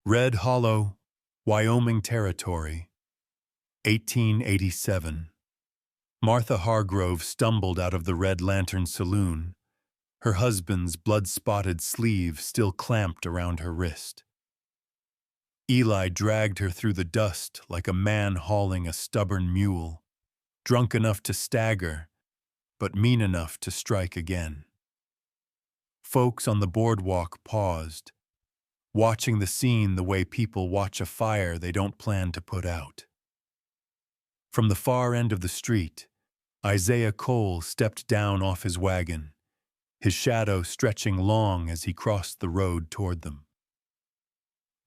Red Hollow, Wyoming Territory, 1887. Martha Hargrove stumbled out of the Red Lantern Saloon, her husband's blood-spotted sleeve still clamped around her wrist. Eli dragged her through the dust like a man hauling a stubborn mule, drunk enough to stagger, but mean enough to strike again. Folks on the boardwalk paused, watching the scene the way people watch a fire they don't plan to put out. From the far end of the street, Isaiah Cole stepped down off his wagon, his shadow stretching long as he crossed the road toward them.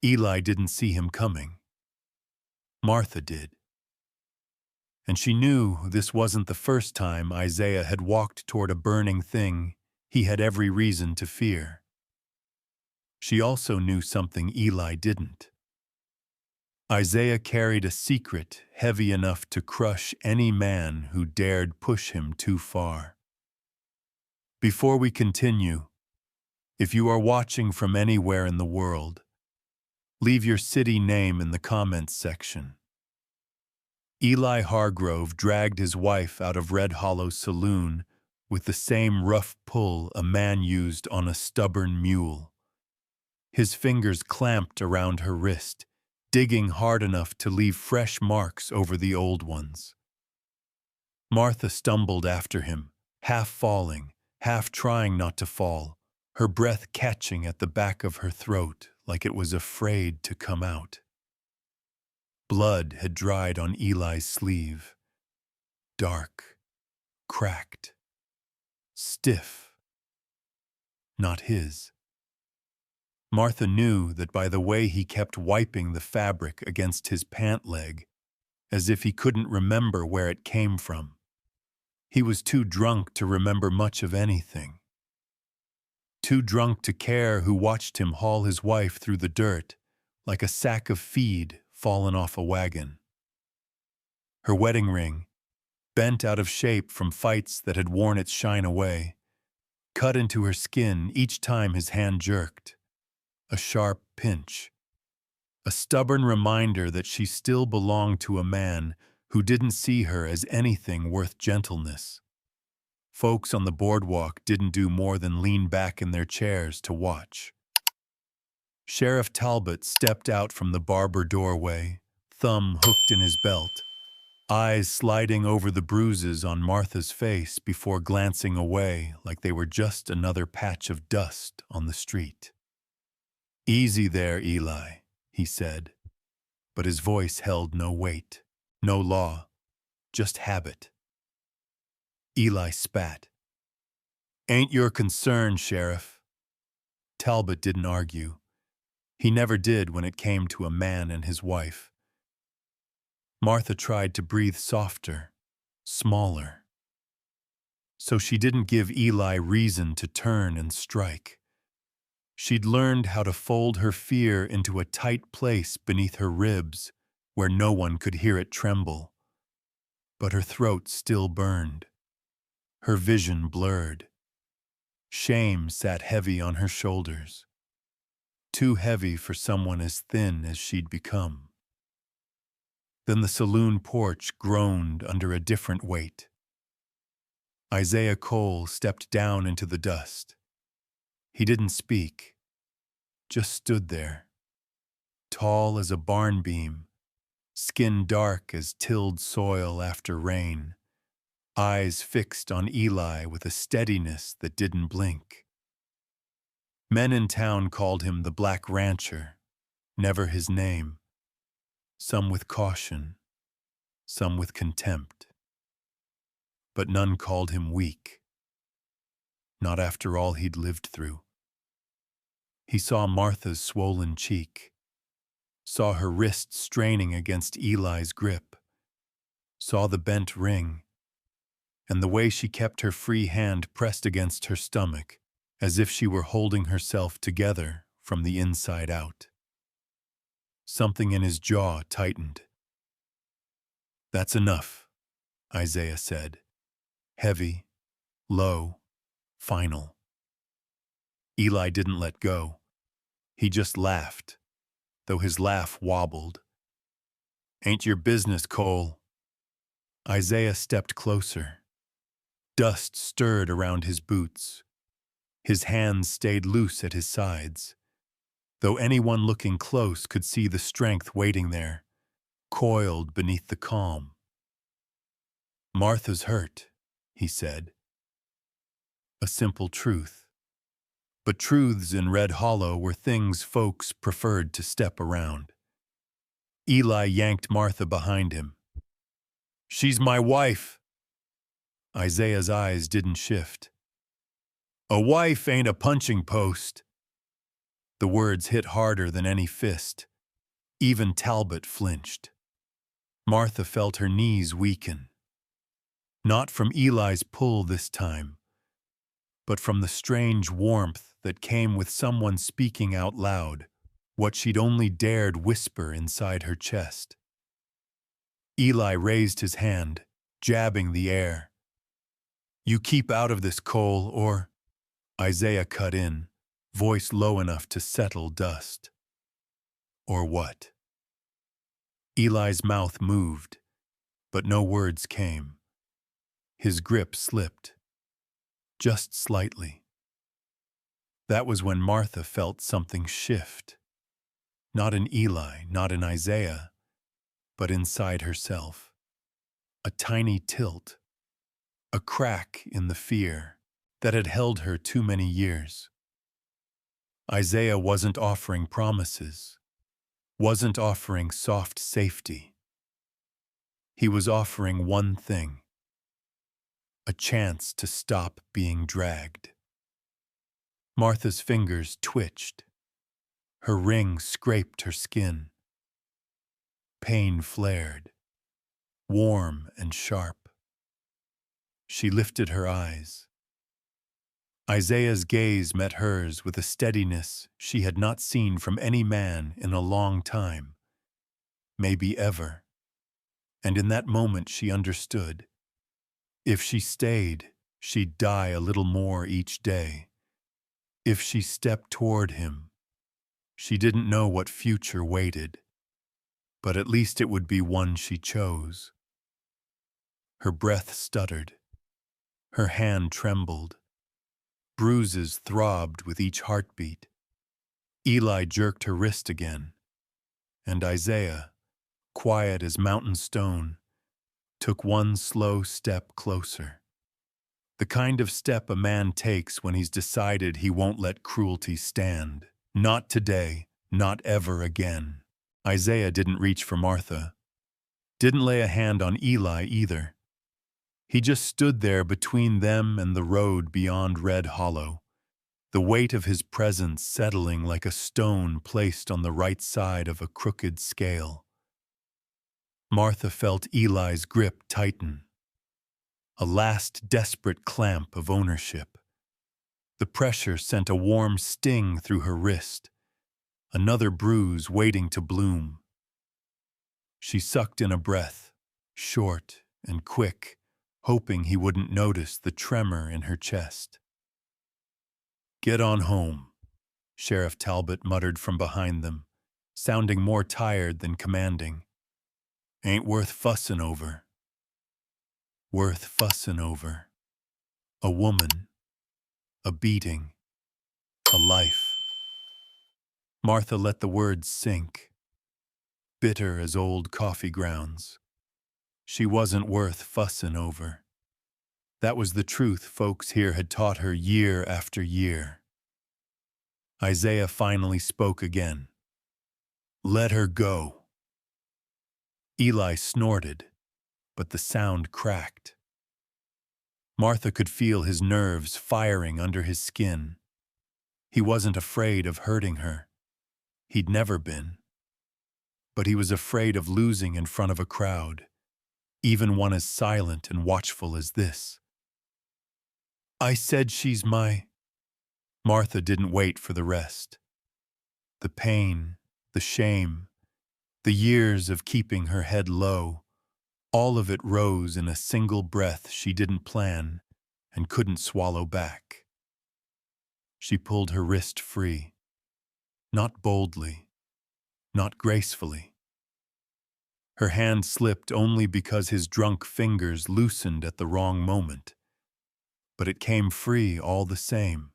Eli didn't see him coming. Martha did. And she knew this wasn't the first time Isaiah had walked toward a burning thing he had every reason to fear. She also knew something Eli didn't. Isaiah carried a secret heavy enough to crush any man who dared push him too far. Before we continue, if you are watching from anywhere in the world, leave your city name in the comments section. Eli Hargrove dragged his wife out of Red Hollow Saloon with the same rough pull a man used on a stubborn mule. His fingers clamped around her wrist, digging hard enough to leave fresh marks over the old ones. Martha stumbled after him, half falling, half trying not to fall, her breath catching at the back of her throat like it was afraid to come out. Blood had dried on Eli's sleeve, dark, cracked, stiff. Not his. Martha knew that by the way he kept wiping the fabric against his pant leg, as if he couldn't remember where it came from. He was too drunk to remember much of anything. Too drunk to care who watched him haul his wife through the dirt like a sack of feed fallen off a wagon. Her wedding ring, bent out of shape from fights that had worn its shine away, cut into her skin each time his hand jerked. A sharp pinch. A stubborn reminder that she still belonged to a man who didn't see her as anything worth gentleness. Folks on the boardwalk didn't do more than lean back in their chairs to watch. Sheriff Talbot stepped out from the barber doorway, thumb hooked in his belt, eyes sliding over the bruises on Martha's face before glancing away like they were just another patch of dust on the street. "Easy there, Eli," he said, but his voice held no weight, no law, just habit. Eli spat. "Ain't your concern, Sheriff." Talbot didn't argue. He never did when it came to a man and his wife. Martha tried to breathe softer, smaller. So she didn't give Eli reason to turn and strike. She'd learned how to fold her fear into a tight place beneath her ribs where no one could hear it tremble. But her throat still burned. Her vision blurred. Shame sat heavy on her shoulders. Too heavy for someone as thin as she'd become. Then the saloon porch groaned under a different weight. Isaiah Cole stepped down into the dust. He didn't speak, just stood there, tall as a barn beam, skin dark as tilled soil after rain, eyes fixed on Eli with a steadiness that didn't blink. Men in town called him the Black Rancher, never his name, some with caution, some with contempt. But none called him weak. Not after all he'd lived through. He saw Martha's swollen cheek, saw her wrist straining against Eli's grip, saw the bent ring, and the way she kept her free hand pressed against her stomach, as if she were holding herself together from the inside out. Something in his jaw tightened. "That's enough," Isaiah said, heavy, low, final. Eli didn't let go. He just laughed, though his laugh wobbled. "Ain't your business, Cole." Isaiah stepped closer. Dust stirred around his boots. His hands stayed loose at his sides, though anyone looking close could see the strength waiting there, coiled beneath the calm. "Martha's hurt," he said. A simple truth. But truths in Red Hollow were things folks preferred to step around. Eli yanked Martha behind him. "She's my wife." Isaiah's eyes didn't shift. "A wife ain't a punching post." The words hit harder than any fist. Even Talbot flinched. Martha felt her knees weaken. Not from Eli's pull this time, but from the strange warmth that came with someone speaking out loud what she'd only dared whisper inside her chest. Eli raised his hand, jabbing the air. "You keep out of this, Cole, or—" Isaiah cut in, voice low enough to settle dust. "Or what?" Eli's mouth moved, but no words came. His grip slipped, just slightly. That was when Martha felt something shift. Not in Eli, not in Isaiah, but inside herself. A tiny tilt, a crack in the fear that had held her too many years. Isaiah wasn't offering promises, wasn't offering soft safety. He was offering one thing: a chance to stop being dragged. Martha's fingers twitched. Her ring scraped her skin. Pain flared, warm and sharp. She lifted her eyes. Isaiah's gaze met hers with a steadiness she had not seen from any man in a long time, maybe ever. And in that moment she understood. If she stayed, she'd die a little more each day. If she stepped toward him, she didn't know what future waited, but at least it would be one she chose. Her breath stuttered. Her hand trembled. Bruises throbbed with each heartbeat. Eli jerked her wrist again, and Isaiah, quiet as mountain stone, took one slow step closer. The kind of step a man takes when he's decided he won't let cruelty stand. Not today, not ever again. Isaiah didn't reach for Martha. Didn't lay a hand on Eli either. He just stood there between them and the road beyond Red Hollow, the weight of his presence settling like a stone placed on the right side of a crooked scale. Martha felt Eli's grip tighten. A last desperate clamp of ownership. The pressure sent a warm sting through her wrist, another bruise waiting to bloom. She sucked in a breath, short and quick, hoping he wouldn't notice the tremor in her chest. "Get on home," Sheriff Talbot muttered from behind them, sounding more tired than commanding. "Ain't worth fussin' over." Worth fussin' over. A woman, a beating, a life. Martha let the words sink, bitter as old coffee grounds. She wasn't worth fussin' over. That was the truth folks here had taught her year after year. Isaiah finally spoke again. "Let her go." Eli snorted, but the sound cracked. Martha could feel his nerves firing under his skin. He wasn't afraid of hurting her. He'd never been. But he was afraid of losing in front of a crowd, even one as silent and watchful as this. "I said she's my—" Martha didn't wait for the rest. The pain, the shame, the years of keeping her head low, all of it rose in a single breath she didn't plan and couldn't swallow back. She pulled her wrist free, not boldly, not gracefully. Her hand slipped only because his drunk fingers loosened at the wrong moment. But it came free all the same,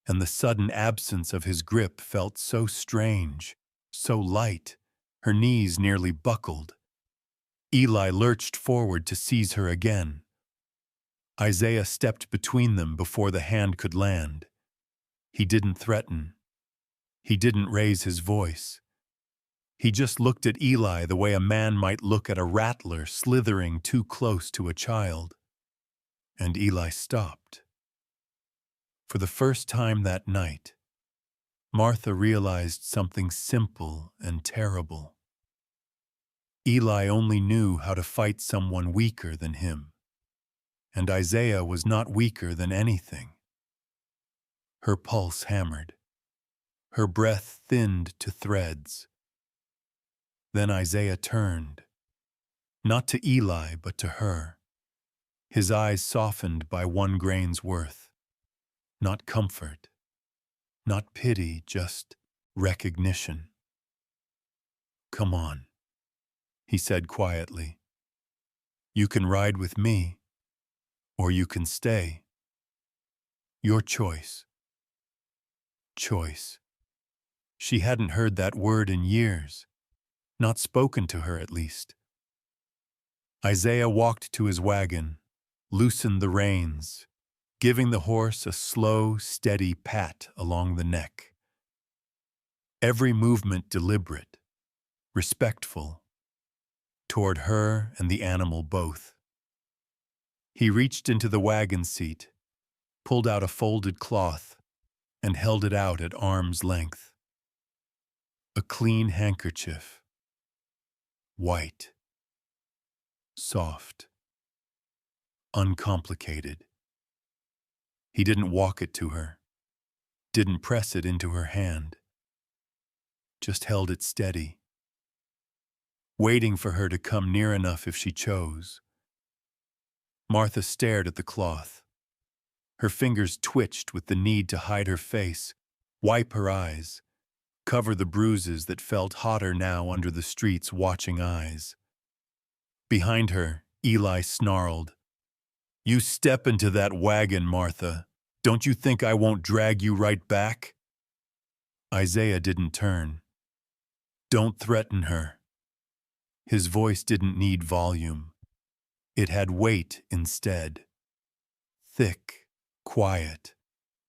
and the sudden absence of his grip felt so strange, so light, her knees nearly buckled. Eli lurched forward to seize her again. Isaiah stepped between them before the hand could land. He didn't threaten. He didn't raise his voice. He just looked at Eli the way a man might look at a rattler slithering too close to a child. And Eli stopped. For the first time that night, Martha realized something simple and terrible. Eli only knew how to fight someone weaker than him, and Isaiah was not weaker than anything. Her pulse hammered. Her breath thinned to threads. Then Isaiah turned, not to Eli but to her, his eyes softened by 1 grain's worth. Not comfort, not pity, just recognition. "Come on," he said quietly. "You can ride with me, or you can stay. Your choice." Choice. She hadn't heard that word in years, not spoken to her at least. Isaiah walked to his wagon, loosened the reins, giving the horse a slow, steady pat along the neck. Every movement deliberate, respectful, toward her and the animal both. He reached into the wagon seat, pulled out a folded cloth, and held it out at arm's length. A clean handkerchief. White. Soft. Uncomplicated. He didn't walk it to her, didn't press it into her hand, just held it steady, waiting for her to come near enough if she chose. Martha stared at the cloth. Her fingers twitched with the need to hide her face, wipe her eyes, cover the bruises that felt hotter now under the street's watching eyes. Behind her, Eli snarled, "You step into that wagon, Martha. Don't you think I won't drag you right back?" Isaiah didn't turn. "Don't threaten her." His voice didn't need volume. It had weight instead. Thick, quiet,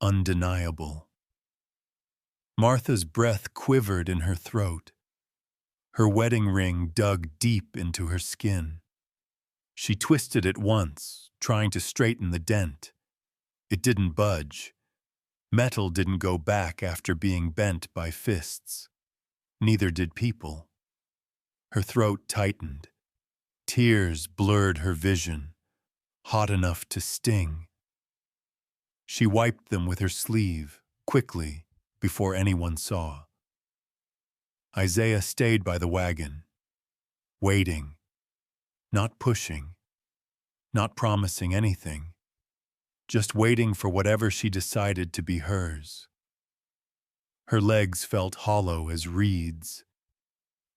undeniable. Martha's breath quivered in her throat. Her wedding ring dug deep into her skin. She twisted it once, trying to straighten the dent. It didn't budge. Metal didn't go back after being bent by fists. Neither did people. Her throat tightened. Tears blurred her vision, hot enough to sting. She wiped them with her sleeve, quickly, before anyone saw. Isaiah stayed by the wagon, waiting, not pushing, not promising anything, just waiting for whatever she decided to be hers. Her legs felt hollow as reeds.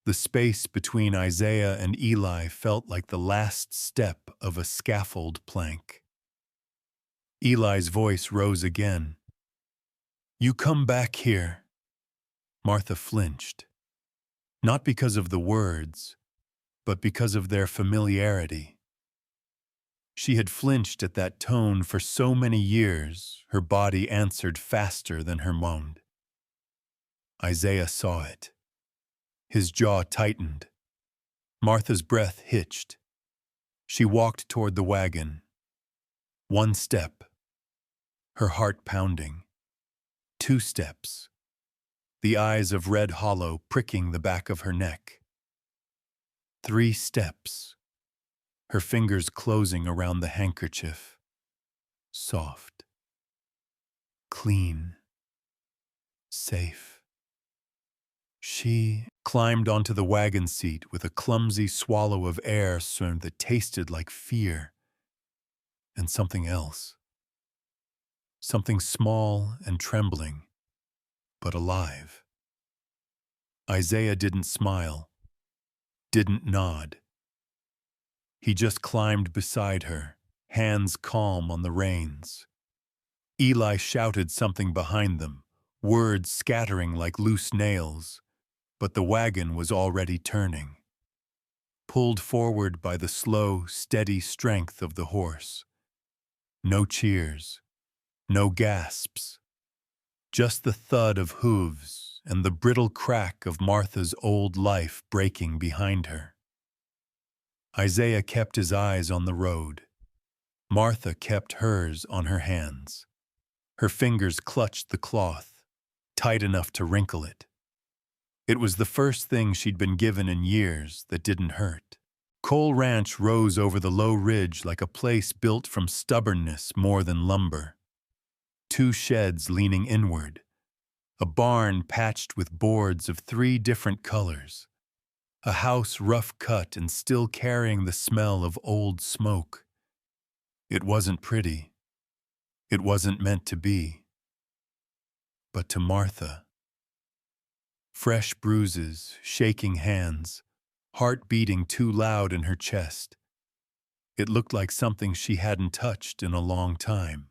The space between Isaiah and Eli felt like the last step of a scaffold plank. Eli's voice rose again. "You come back here." Martha flinched, not because of the words, but because of their familiarity. She had flinched at that tone for so many years, her body answered faster than her moaned. Isaiah saw it. His jaw tightened. Martha's breath hitched. She walked toward the wagon. 1 step. Her heart pounding. 2 steps. The eyes of red hollow pricking the back of her neck. 3 steps. Her fingers closing around the handkerchief. Soft. Clean. Safe. She climbed onto the wagon seat with a clumsy swallow of air that tasted like fear. And something else. Something small and trembling, but alive. Isaiah didn't smile, didn't nod. He just climbed beside her, hands calm on the reins. Eli shouted something behind them, words scattering like loose nails, but the wagon was already turning, pulled forward by the slow, steady strength of the horse. No cheers, no gasps, just the thud of hooves and the brittle crack of Martha's old life breaking behind her. Isaiah kept his eyes on the road. Martha kept hers on her hands. Her fingers clutched the cloth, tight enough to wrinkle it. It was the first thing she'd been given in years that didn't hurt. Cole Ranch rose over the low ridge like a place built from stubbornness more than lumber. 2 sheds leaning inward, a barn patched with boards of 3 different colors, a house rough cut and still carrying the smell of old smoke. It wasn't pretty. It wasn't meant to be. But to Martha, fresh bruises, shaking hands, heart beating too loud in her chest. It looked like something she hadn't touched in a long time.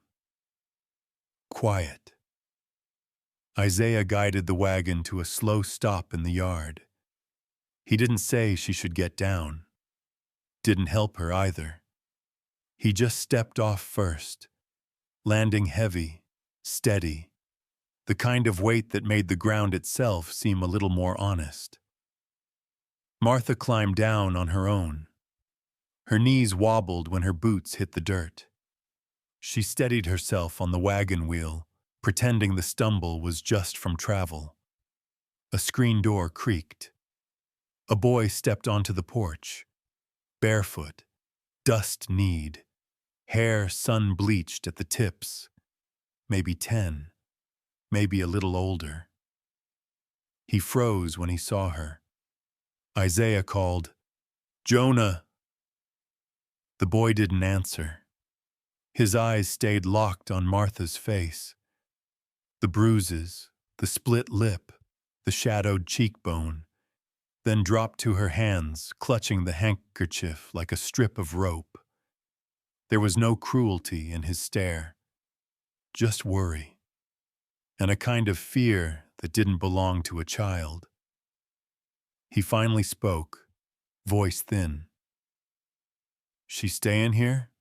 Quiet. Isaiah guided the wagon to a slow stop in the yard. He didn't say she should get down. Didn't help her either. He just stepped off first, landing heavy, steady, the kind of weight that made the ground itself seem a little more honest. Martha climbed down on her own. Her knees wobbled when her boots hit the dirt. She steadied herself on the wagon wheel, pretending the stumble was just from travel. A screen door creaked. A boy stepped onto the porch, barefoot, dust-kneed, hair sun-bleached at the tips, maybe 10, maybe a little older. He froze when he saw her. Isaiah called, "Jonah!" The boy didn't answer. His eyes stayed locked on Martha's face. The bruises, the split lip, the shadowed cheekbone, then dropped to her hands, clutching the handkerchief like a strip of rope. There was no cruelty in his stare, just worry, and a kind of fear that didn't belong to a child. He finally spoke, voice thin. "She staying here?"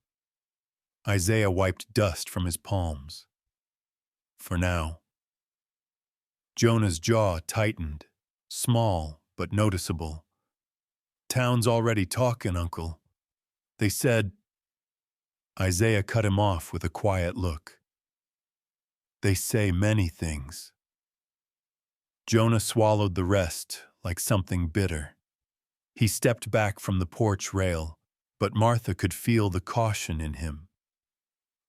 Isaiah wiped dust from his palms. "For now." Jonah's jaw tightened, small but noticeable. "Town's already talking, Uncle. They said—" Isaiah cut him off with a quiet look. "They say many things." Jonah swallowed the rest like something bitter. He stepped back from the porch rail, but Martha could feel the caution in him.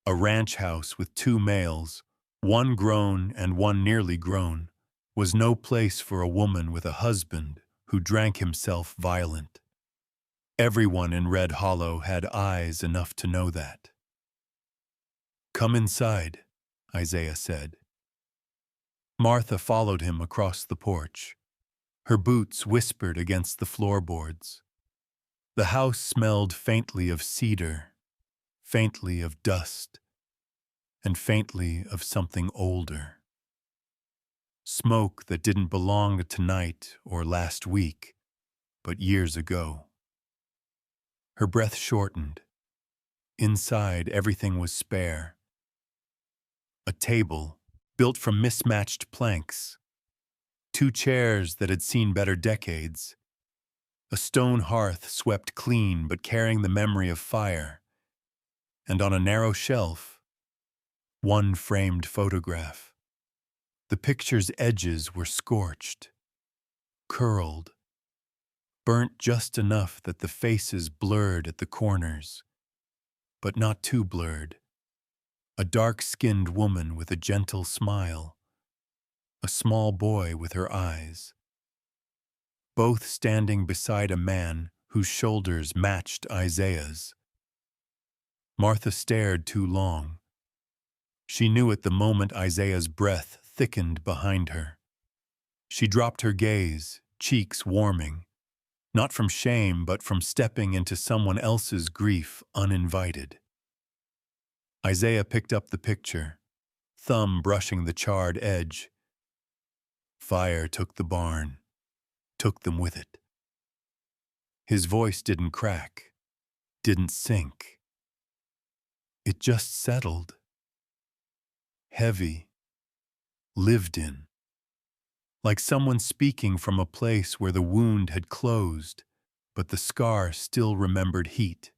A ranch house with 2 males, one grown and one nearly grown, was no place for a woman with a husband who drank himself violent. Everyone in Red Hollow had eyes enough to know that. "Come inside," Isaiah said. Martha followed him across the porch. Her boots whispered against the floorboards. The house smelled faintly of cedar, faintly of dust, and faintly of something older. Smoke that didn't belong to tonight or last week, but years ago. Her breath shortened. Inside, everything was spare. A table, built from mismatched planks. 2 chairs that had seen better decades. A stone hearth swept clean but carrying the memory of fire. And on a narrow shelf, one framed photograph. The picture's edges were scorched, curled, burnt just enough that the faces blurred at the corners, but not too blurred. A dark-skinned woman with a gentle smile, a small boy with her eyes, both standing beside a man whose shoulders matched Isaiah's. Martha stared too long. She knew at the moment Isaiah's breath thickened behind her. She dropped her gaze, cheeks warming, not from shame but from stepping into someone else's grief uninvited. Isaiah picked up the picture, thumb brushing the charred edge. Fire took the barn, took them with it. His voice didn't crack, didn't sink. It just settled. Heavy, lived in. Like someone speaking from a place where the wound had closed, but the scar still remembered heat.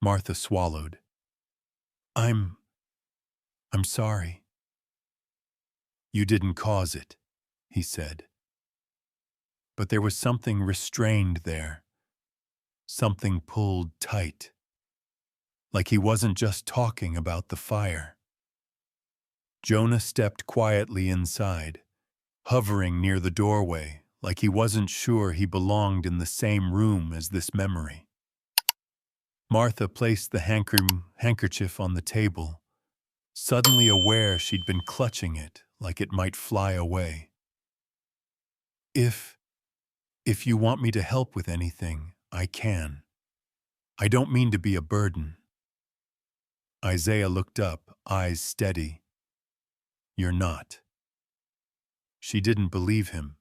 Martha swallowed. I'm sorry. You didn't cause it, he said. But there was something restrained there, something pulled tight, like he wasn't just talking about the fire. Jonah stepped quietly inside, hovering near the doorway like he wasn't sure he belonged in the same room as this memory. Martha placed the handkerchief on the table, suddenly aware she'd been clutching it like it might fly away. If you want me to help with anything, I can. I don't mean to be a burden. Isaiah looked up, eyes steady. You're not. She didn't believe him.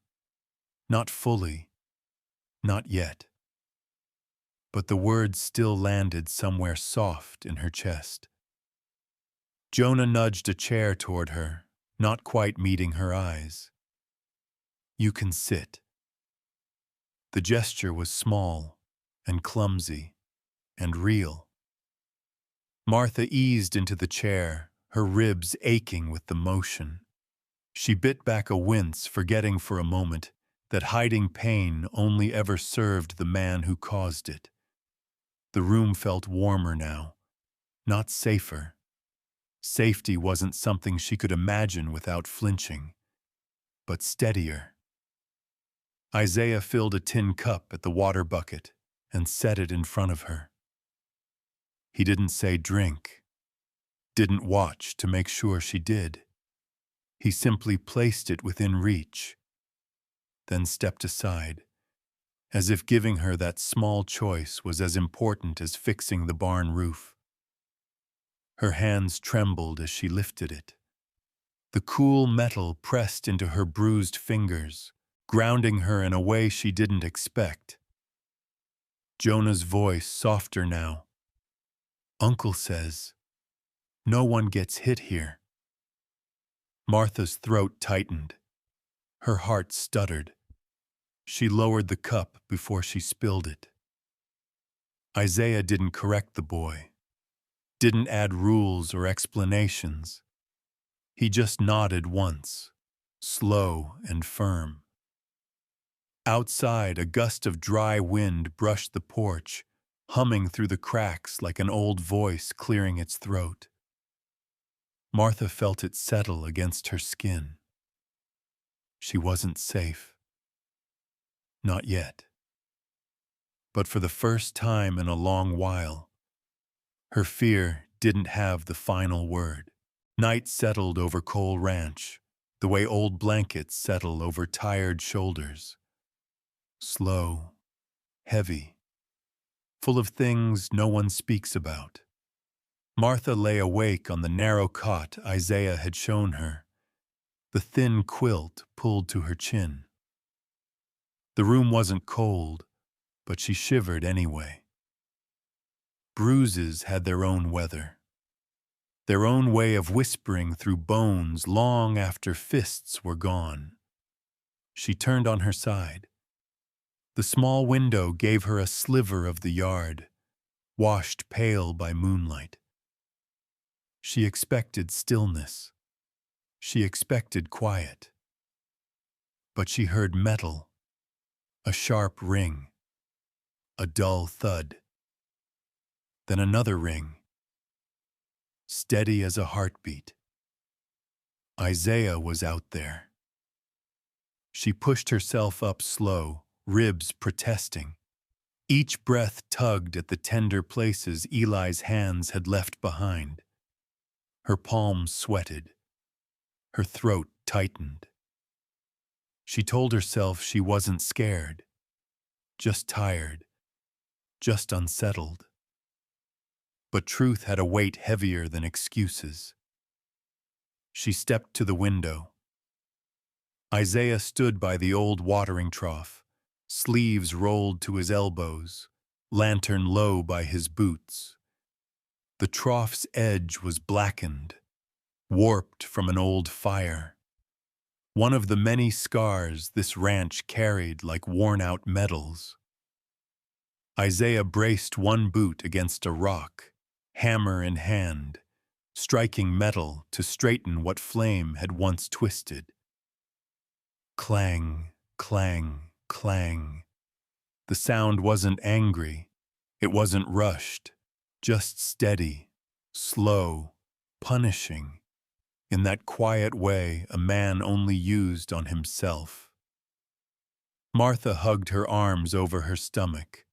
Not fully. Not yet. But the words still landed somewhere soft in her chest. Jonah nudged a chair toward her, not quite meeting her eyes. You can sit. The gesture was small and clumsy and real. Martha eased into the chair, her ribs aching with the motion. She bit back a wince, forgetting for a moment that hiding pain only ever served the man who caused it. The room felt warmer now, not safer. Safety wasn't something she could imagine without flinching, but steadier. Isaiah filled a tin cup at the water bucket and set it in front of her. He didn't say drink, didn't watch to make sure she did. He simply placed it within reach, then stepped aside, as if giving her that small choice was as important as fixing the barn roof. Her hands trembled as she lifted it. The cool metal pressed into her bruised fingers, grounding her in a way she didn't expect. Jonah's voice softer now. Uncle says, no one gets hit here. Martha's throat tightened. Her heart stuttered. She lowered the cup before she spilled it. Isaiah didn't correct the boy, didn't add rules or explanations. He just nodded once, slow and firm. Outside, a gust of dry wind brushed the porch, humming through the cracks like an old voice clearing its throat. Martha felt it settle against her skin. She wasn't safe. Not yet. But for the first time in a long while, her fear didn't have the final word. Night settled over Cole Ranch, the way old blankets settle over tired shoulders. Slow, heavy, full of things no one speaks about. Martha lay awake on the narrow cot Isaiah had shown her, the thin quilt pulled to her chin. The room wasn't cold, but she shivered anyway. Bruises had their own weather, their own way of whispering through bones long after fists were gone. She turned on her side. The small window gave her a sliver of the yard, washed pale by moonlight. She expected stillness. She expected quiet. But she heard metal, a sharp ring, a dull thud. Then another ring, steady as a heartbeat. Isaiah was out there. She pushed herself up slow, ribs protesting. Each breath tugged at the tender places Eli's hands had left behind. Her palms sweated. Her throat tightened. She told herself she wasn't scared, just tired, just unsettled. But truth had a weight heavier than excuses. She stepped to the window. Isaiah stood by the old watering trough, sleeves rolled to his elbows, lantern low by his boots. The trough's edge was blackened, warped from an old fire. One of the many scars this ranch carried like worn-out medals. Isaiah braced one boot against a rock, hammer in hand, striking metal to straighten what flame had once twisted. Clang, clang, clang. The sound wasn't angry. It wasn't rushed, just steady, slow, punishing, in that quiet way a man only used on himself. Martha hugged her arms over her stomach.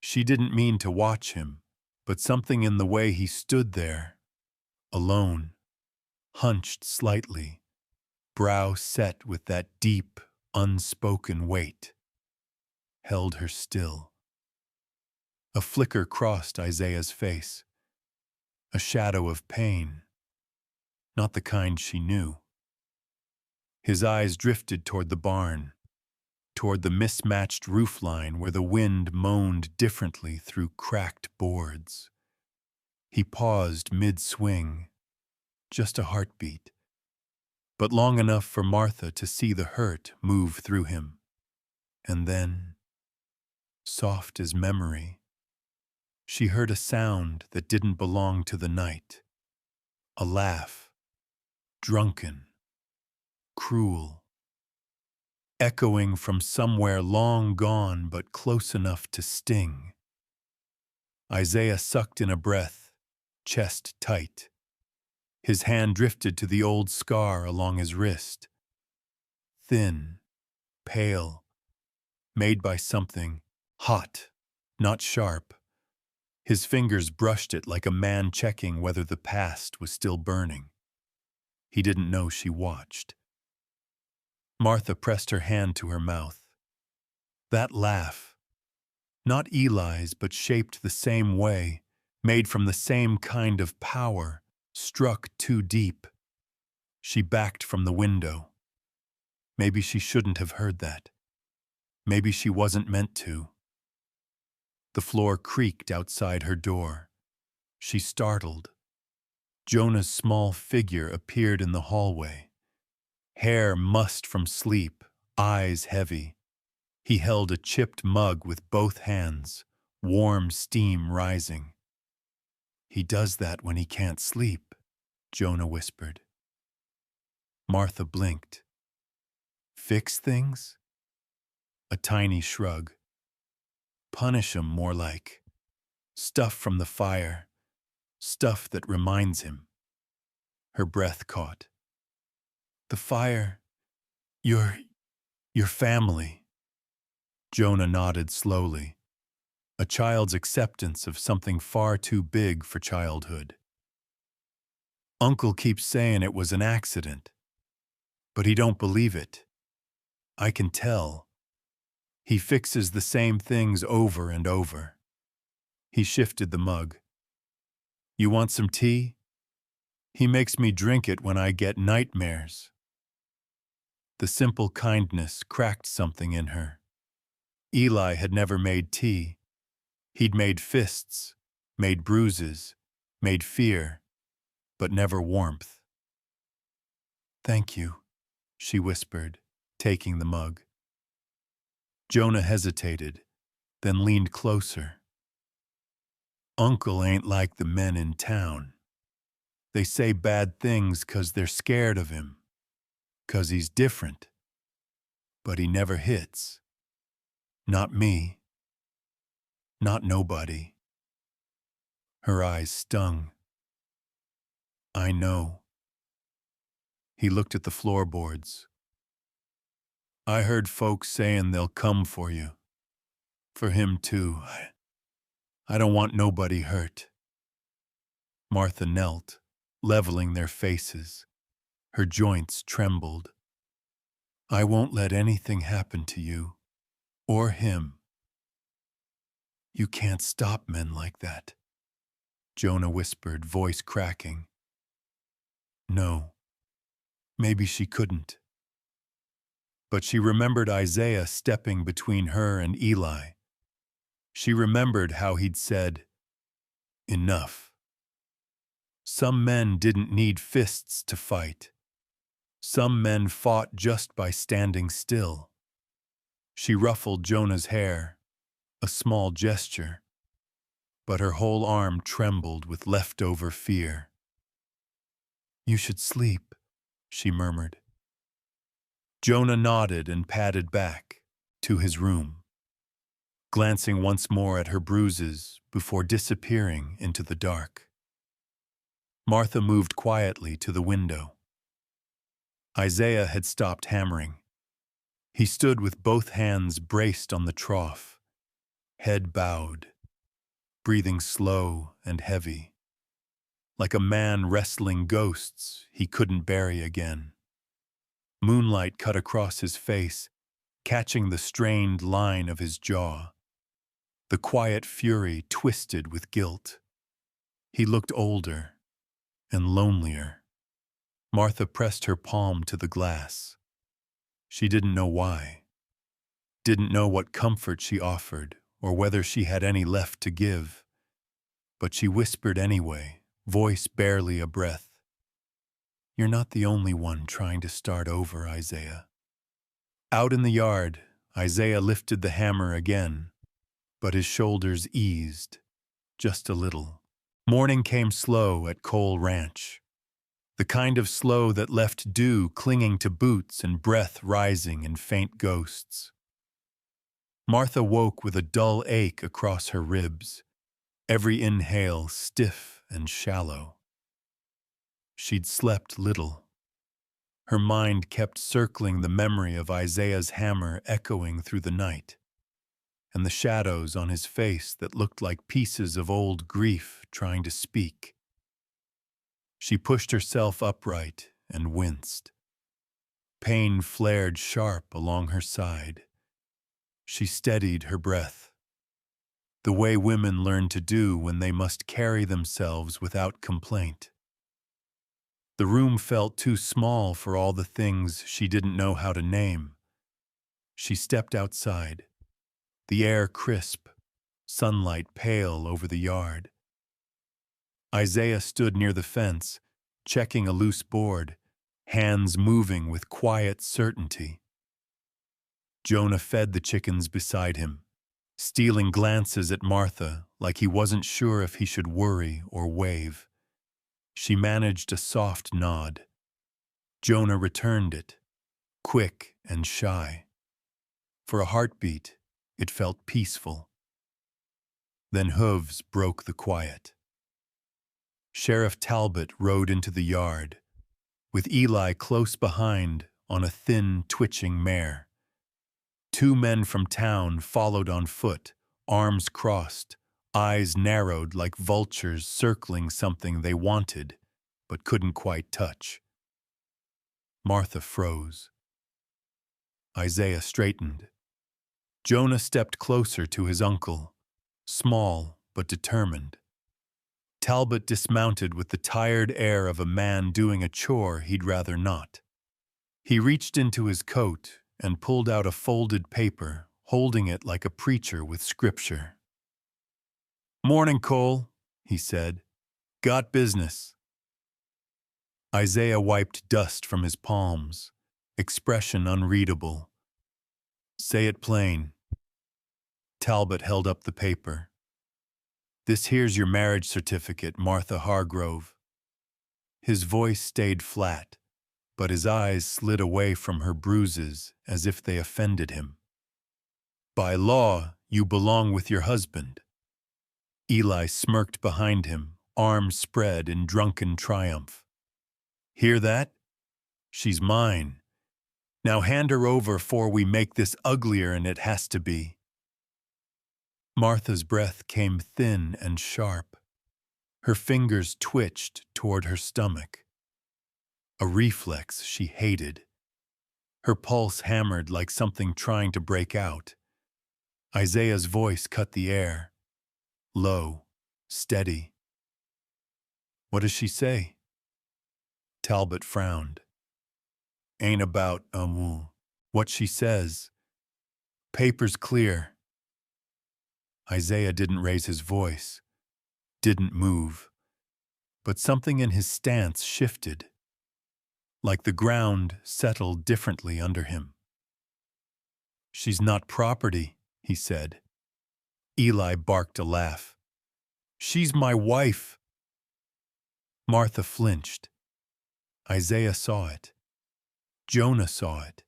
She didn't mean to watch him, but something in the way he stood there, alone, hunched slightly, brow set with that deep, unspoken weight, held her still. A flicker crossed Isaiah's face, a shadow of pain, not the kind she knew. His eyes drifted toward the barn, toward the mismatched roofline where the wind moaned differently through cracked boards. He paused mid-swing, just a heartbeat, but long enough for Martha to see the hurt move through him. And then, soft as memory, she heard a sound that didn't belong to the night. A laugh, drunken, cruel, echoing from somewhere long gone but close enough to sting. Isaiah sucked in a breath, chest tight. His hand drifted to the old scar along his wrist. Thin, pale, made by something hot, not sharp. His fingers brushed it like a man checking whether the past was still burning. He didn't know she watched. Martha pressed her hand to her mouth. That laugh, not Eli's but shaped the same way, made from the same kind of power, struck too deep. She backed from the window. Maybe she shouldn't have heard that. Maybe she wasn't meant to. The floor creaked outside her door. She startled. Jonah's small figure appeared in the hallway. Hair mussed from sleep, eyes heavy. He held a chipped mug with both hands, warm steam rising. "He does that when he can't sleep," Jonah whispered. Martha blinked. "Fix things?" A tiny shrug. "Punish him more like. Stuff from the fire. Stuff that reminds him." Her breath caught. "The fire. Your family." Jonah nodded slowly. A child's acceptance of something far too big for childhood. "Uncle keeps saying it was an accident, but he don't believe it. I can tell. He fixes the same things over and over." He shifted the mug. "You want some tea? He makes me drink it when I get nightmares." The simple kindness cracked something in her. Eli had never made tea. He'd made fists, made bruises, made fear, but never warmth. "Thank you," she whispered, taking the mug. Jonah hesitated, then leaned closer. "Uncle ain't like the men in town. They say bad things 'cause they're scared of him, 'cause he's different. But he never hits. Not me. Not nobody." Her eyes stung. "I know." He looked at the floorboards. "I heard folks saying they'll come for you. For him too. I don't want nobody hurt." Martha knelt, leveling their faces. Her joints trembled. I won't let anything happen to you, or him. You can't stop men like that, Jonah whispered, voice cracking. No, maybe she couldn't. But she remembered Isaiah stepping between her and Eli. She remembered how he'd said, "Enough." Some men didn't need fists to fight. Some men fought just by standing still. She ruffled Jonah's hair, a small gesture, but her whole arm trembled with leftover fear. You should sleep, she murmured. Jonah nodded and padded back to his room, glancing once more at her bruises before disappearing into the dark. Martha moved quietly to the window. Isaiah had stopped hammering. He stood with both hands braced on the trough, head bowed, breathing slow and heavy, like a man wrestling ghosts he couldn't bury again. Moonlight cut across his face, catching the strained line of his jaw. The quiet fury twisted with guilt. He looked older and lonelier. Martha pressed her palm to the glass. She didn't know why. Didn't know what comfort she offered or whether she had any left to give. But she whispered anyway, voice barely a breath. You're not the only one trying to start over, Isaiah. Out in the yard, Isaiah lifted the hammer again, but his shoulders eased, just a little. Morning came slow at Cole Ranch, the kind of slow that left dew clinging to boots and breath rising in faint ghosts. Martha woke with a dull ache across her ribs, every inhale stiff and shallow. She'd slept little. Her mind kept circling the memory of Isaiah's hammer echoing through the night, and the shadows on his face that looked like pieces of old grief trying to speak. She pushed herself upright and winced. Pain flared sharp along her side. She steadied her breath, the way women learn to do when they must carry themselves without complaint. The room felt too small for all the things she didn't know how to name. She stepped outside, the air crisp, sunlight pale over the yard. Isaiah stood near the fence, checking a loose board, hands moving with quiet certainty. Jonah fed the chickens beside him, stealing glances at Martha like he wasn't sure if he should worry or wave. She managed a soft nod. Jonah returned it, quick and shy. For a heartbeat, it felt peaceful. Then hooves broke the quiet. Sheriff Talbot rode into the yard, with Eli close behind on a thin, twitching mare. Two men from town followed on foot, arms crossed, eyes narrowed like vultures circling something they wanted but couldn't quite touch. Martha froze. Isaiah straightened. Jonah stepped closer to his uncle, small but determined. Talbot dismounted with the tired air of a man doing a chore he'd rather not. He reached into his coat and pulled out a folded paper, holding it like a preacher with scripture. "Morning, Cole," he said. "Got business." Isaiah wiped dust from his palms, expression unreadable. "Say it plain." Talbot held up the paper. "This here's your marriage certificate, Martha Hargrove." His voice stayed flat, but his eyes slid away from her bruises as if they offended him. "By law, you belong with your husband." Eli smirked behind him, arms spread in drunken triumph. "Hear that? She's mine. Now hand her over 'fore we make this uglier than it has to be." Martha's breath came thin and sharp. Her fingers twitched toward her stomach. A reflex she hated. Her pulse hammered like something trying to break out. Isaiah's voice cut the air. Low, steady. What does she say? Talbot frowned. Ain't about, what she says. Paper's clear. Isaiah didn't raise his voice, didn't move, but something in his stance shifted, like the ground settled differently under him. She's not property, he said. Eli barked a laugh. She's my wife. Martha flinched. Isaiah saw it. Jonah saw it.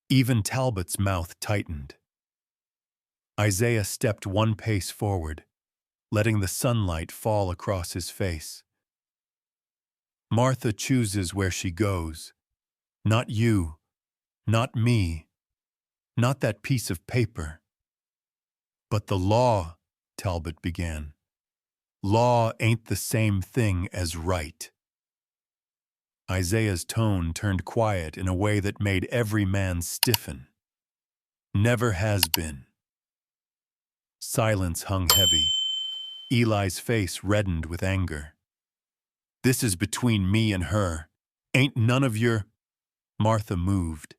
Even Talbot's mouth tightened. Isaiah stepped one pace forward, letting the sunlight fall across his face. Martha chooses where she goes. Not you, not me, not that piece of paper. But the law, Talbot began. Law ain't the same thing as right. Isaiah's tone turned quiet in a way that made every man stiffen. Never has been. Silence hung heavy. Eli's face reddened with anger. This is between me and her. Ain't none of your... Martha moved.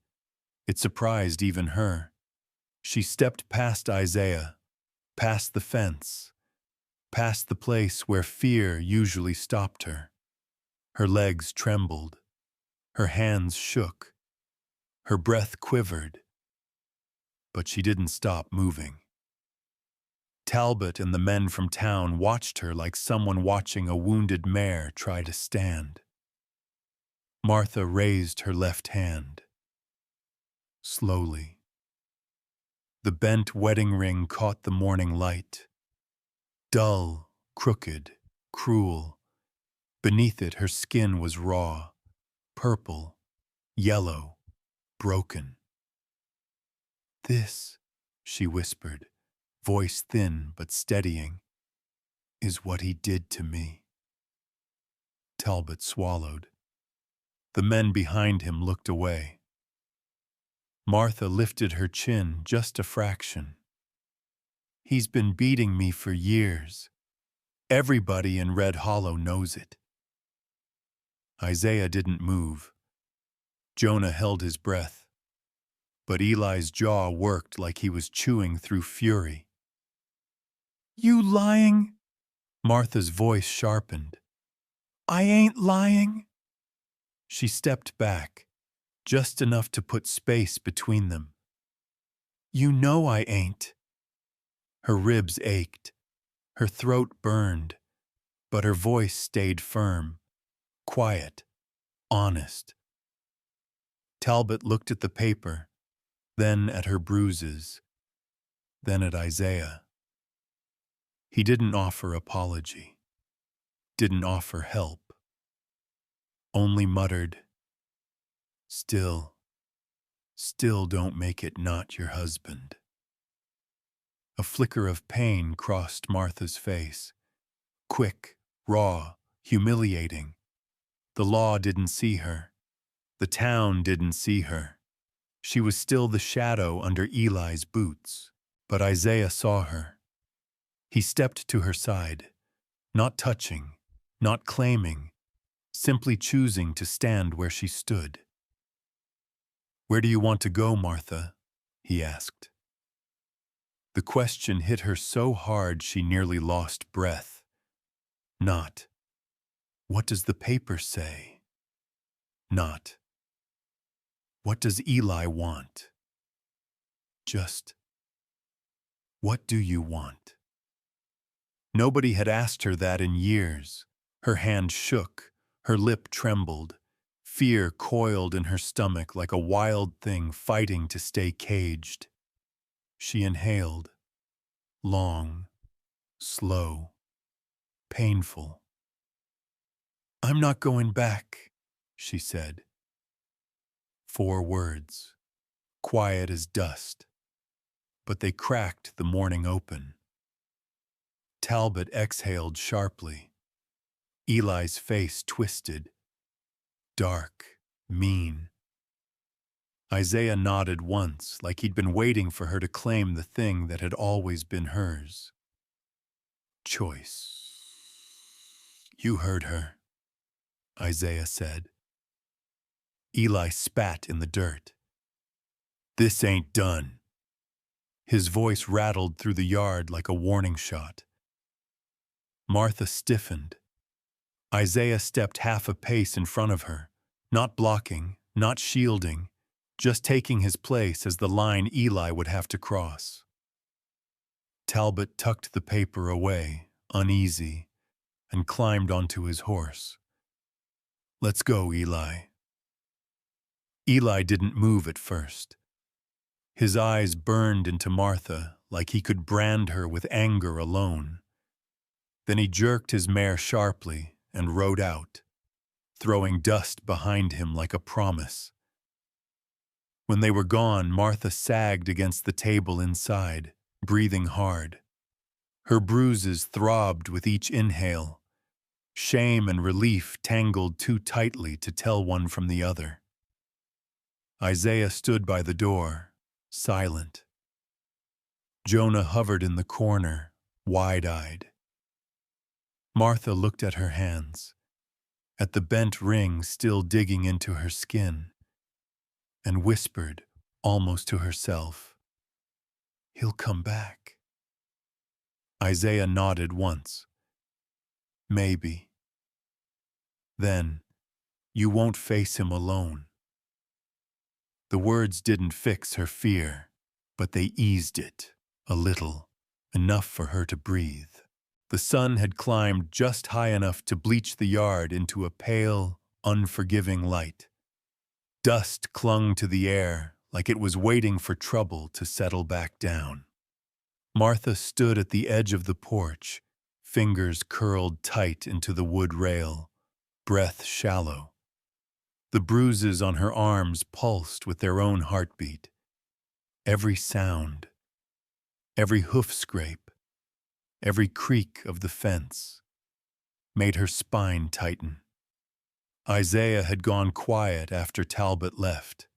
It surprised even her. She stepped past Isaiah, past the fence, past the place where fear usually stopped her. Her legs trembled. Her hands shook. Her breath quivered. But she didn't stop moving. Talbot and the men from town watched her like someone watching a wounded mare try to stand. Martha raised her left hand. Slowly. The bent wedding ring caught the morning light. Dull, crooked, cruel. Beneath it, her skin was raw, purple, yellow, broken. This, she whispered, voice thin but steadying, is what he did to me. Talbot swallowed. The men behind him looked away. Martha lifted her chin just a fraction. He's been beating me for years. Everybody in Red Hollow knows it. Isaiah didn't move. Jonah held his breath. But Eli's jaw worked like he was chewing through fury. You lying? Martha's voice sharpened. I ain't lying. She stepped back, just enough to put space between them. You know I ain't. Her ribs ached. Her throat burned, but her voice stayed firm, quiet, honest. Talbot looked at the paper, then at her bruises, then at Isaiah. He didn't offer apology, didn't offer help, only muttered, Still don't make it not your husband. A flicker of pain crossed Martha's face. Quick, raw, humiliating. The law didn't see her. The town didn't see her. She was still the shadow under Eli's boots. But Isaiah saw her. He stepped to her side, not touching, not claiming, simply choosing to stand where she stood. Where do you want to go, Martha? He asked. The question hit her so hard she nearly lost breath. Not, what does the paper say? Not, what does Eli want? Just, what do you want? Nobody had asked her that in years. Her hand shook, her lip trembled. Fear coiled in her stomach like a wild thing fighting to stay caged. She inhaled. Long, slow, painful. I'm not going back, she said. 4 words, quiet as dust, but they cracked the morning open. Talbot exhaled sharply. Eli's face twisted, dark, mean. Isaiah nodded once, like he'd been waiting for her to claim the thing that had always been hers. Choice. You heard her, Isaiah said. Eli spat in the dirt. This ain't done. His voice rattled through the yard like a warning shot. Martha stiffened. Isaiah stepped half a pace in front of her, not blocking, not shielding, just taking his place as the line Eli would have to cross. Talbot tucked the paper away, uneasy, and climbed onto his horse. Let's go, Eli. Eli didn't move at first. His eyes burned into Martha like he could brand her with anger alone. Then he jerked his mare sharply and rode out, throwing dust behind him like a promise. When they were gone, Martha sagged against the table inside, breathing hard. Her bruises throbbed with each inhale. Shame and relief tangled too tightly to tell one from the other. Isaiah stood by the door, silent. Jonah hovered in the corner, wide-eyed. Martha looked at her hands, at the bent ring still digging into her skin, and whispered, almost to herself, "He'll come back." Isaiah nodded once. Maybe. Then, "You won't face him alone." The words didn't fix her fear, but they eased it, a little, enough for her to breathe. The sun had climbed just high enough to bleach the yard into a pale, unforgiving light. Dust clung to the air like it was waiting for trouble to settle back down. Martha stood at the edge of the porch, fingers curled tight into the wood rail, breath shallow. The bruises on her arms pulsed with their own heartbeat. Every sound, every hoof scrape, every creak of the fence made her spine tighten. Isaiah had gone quiet after Talbot left.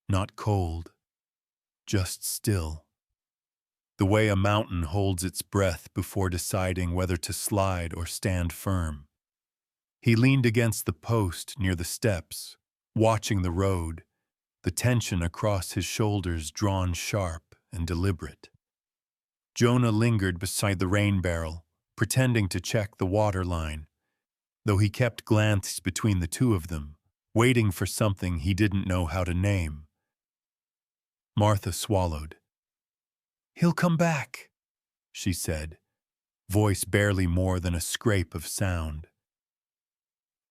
Not cold, just still. The way a mountain holds its breath before deciding whether to slide or stand firm. He leaned against the post near the steps, watching the road, the tension across his shoulders drawn sharp and deliberate. Jonah lingered beside the rain barrel, pretending to check the water line, though he kept glances between the two of them, waiting for something he didn't know how to name. Martha swallowed. "He'll come back," she said, voice barely more than a scrape of sound.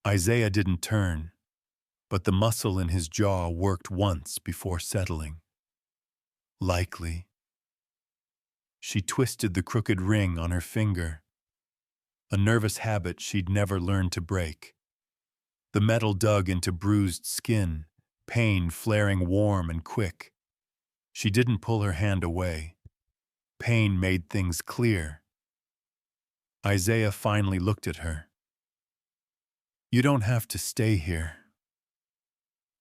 Isaiah didn't turn, but the muscle in his jaw worked once before settling. Likely. She twisted the crooked ring on her finger, a nervous habit she'd never learned to break. The metal dug into bruised skin, pain flaring warm and quick. She didn't pull her hand away. Pain made things clear. Isaiah finally looked at her. "You don't have to stay here."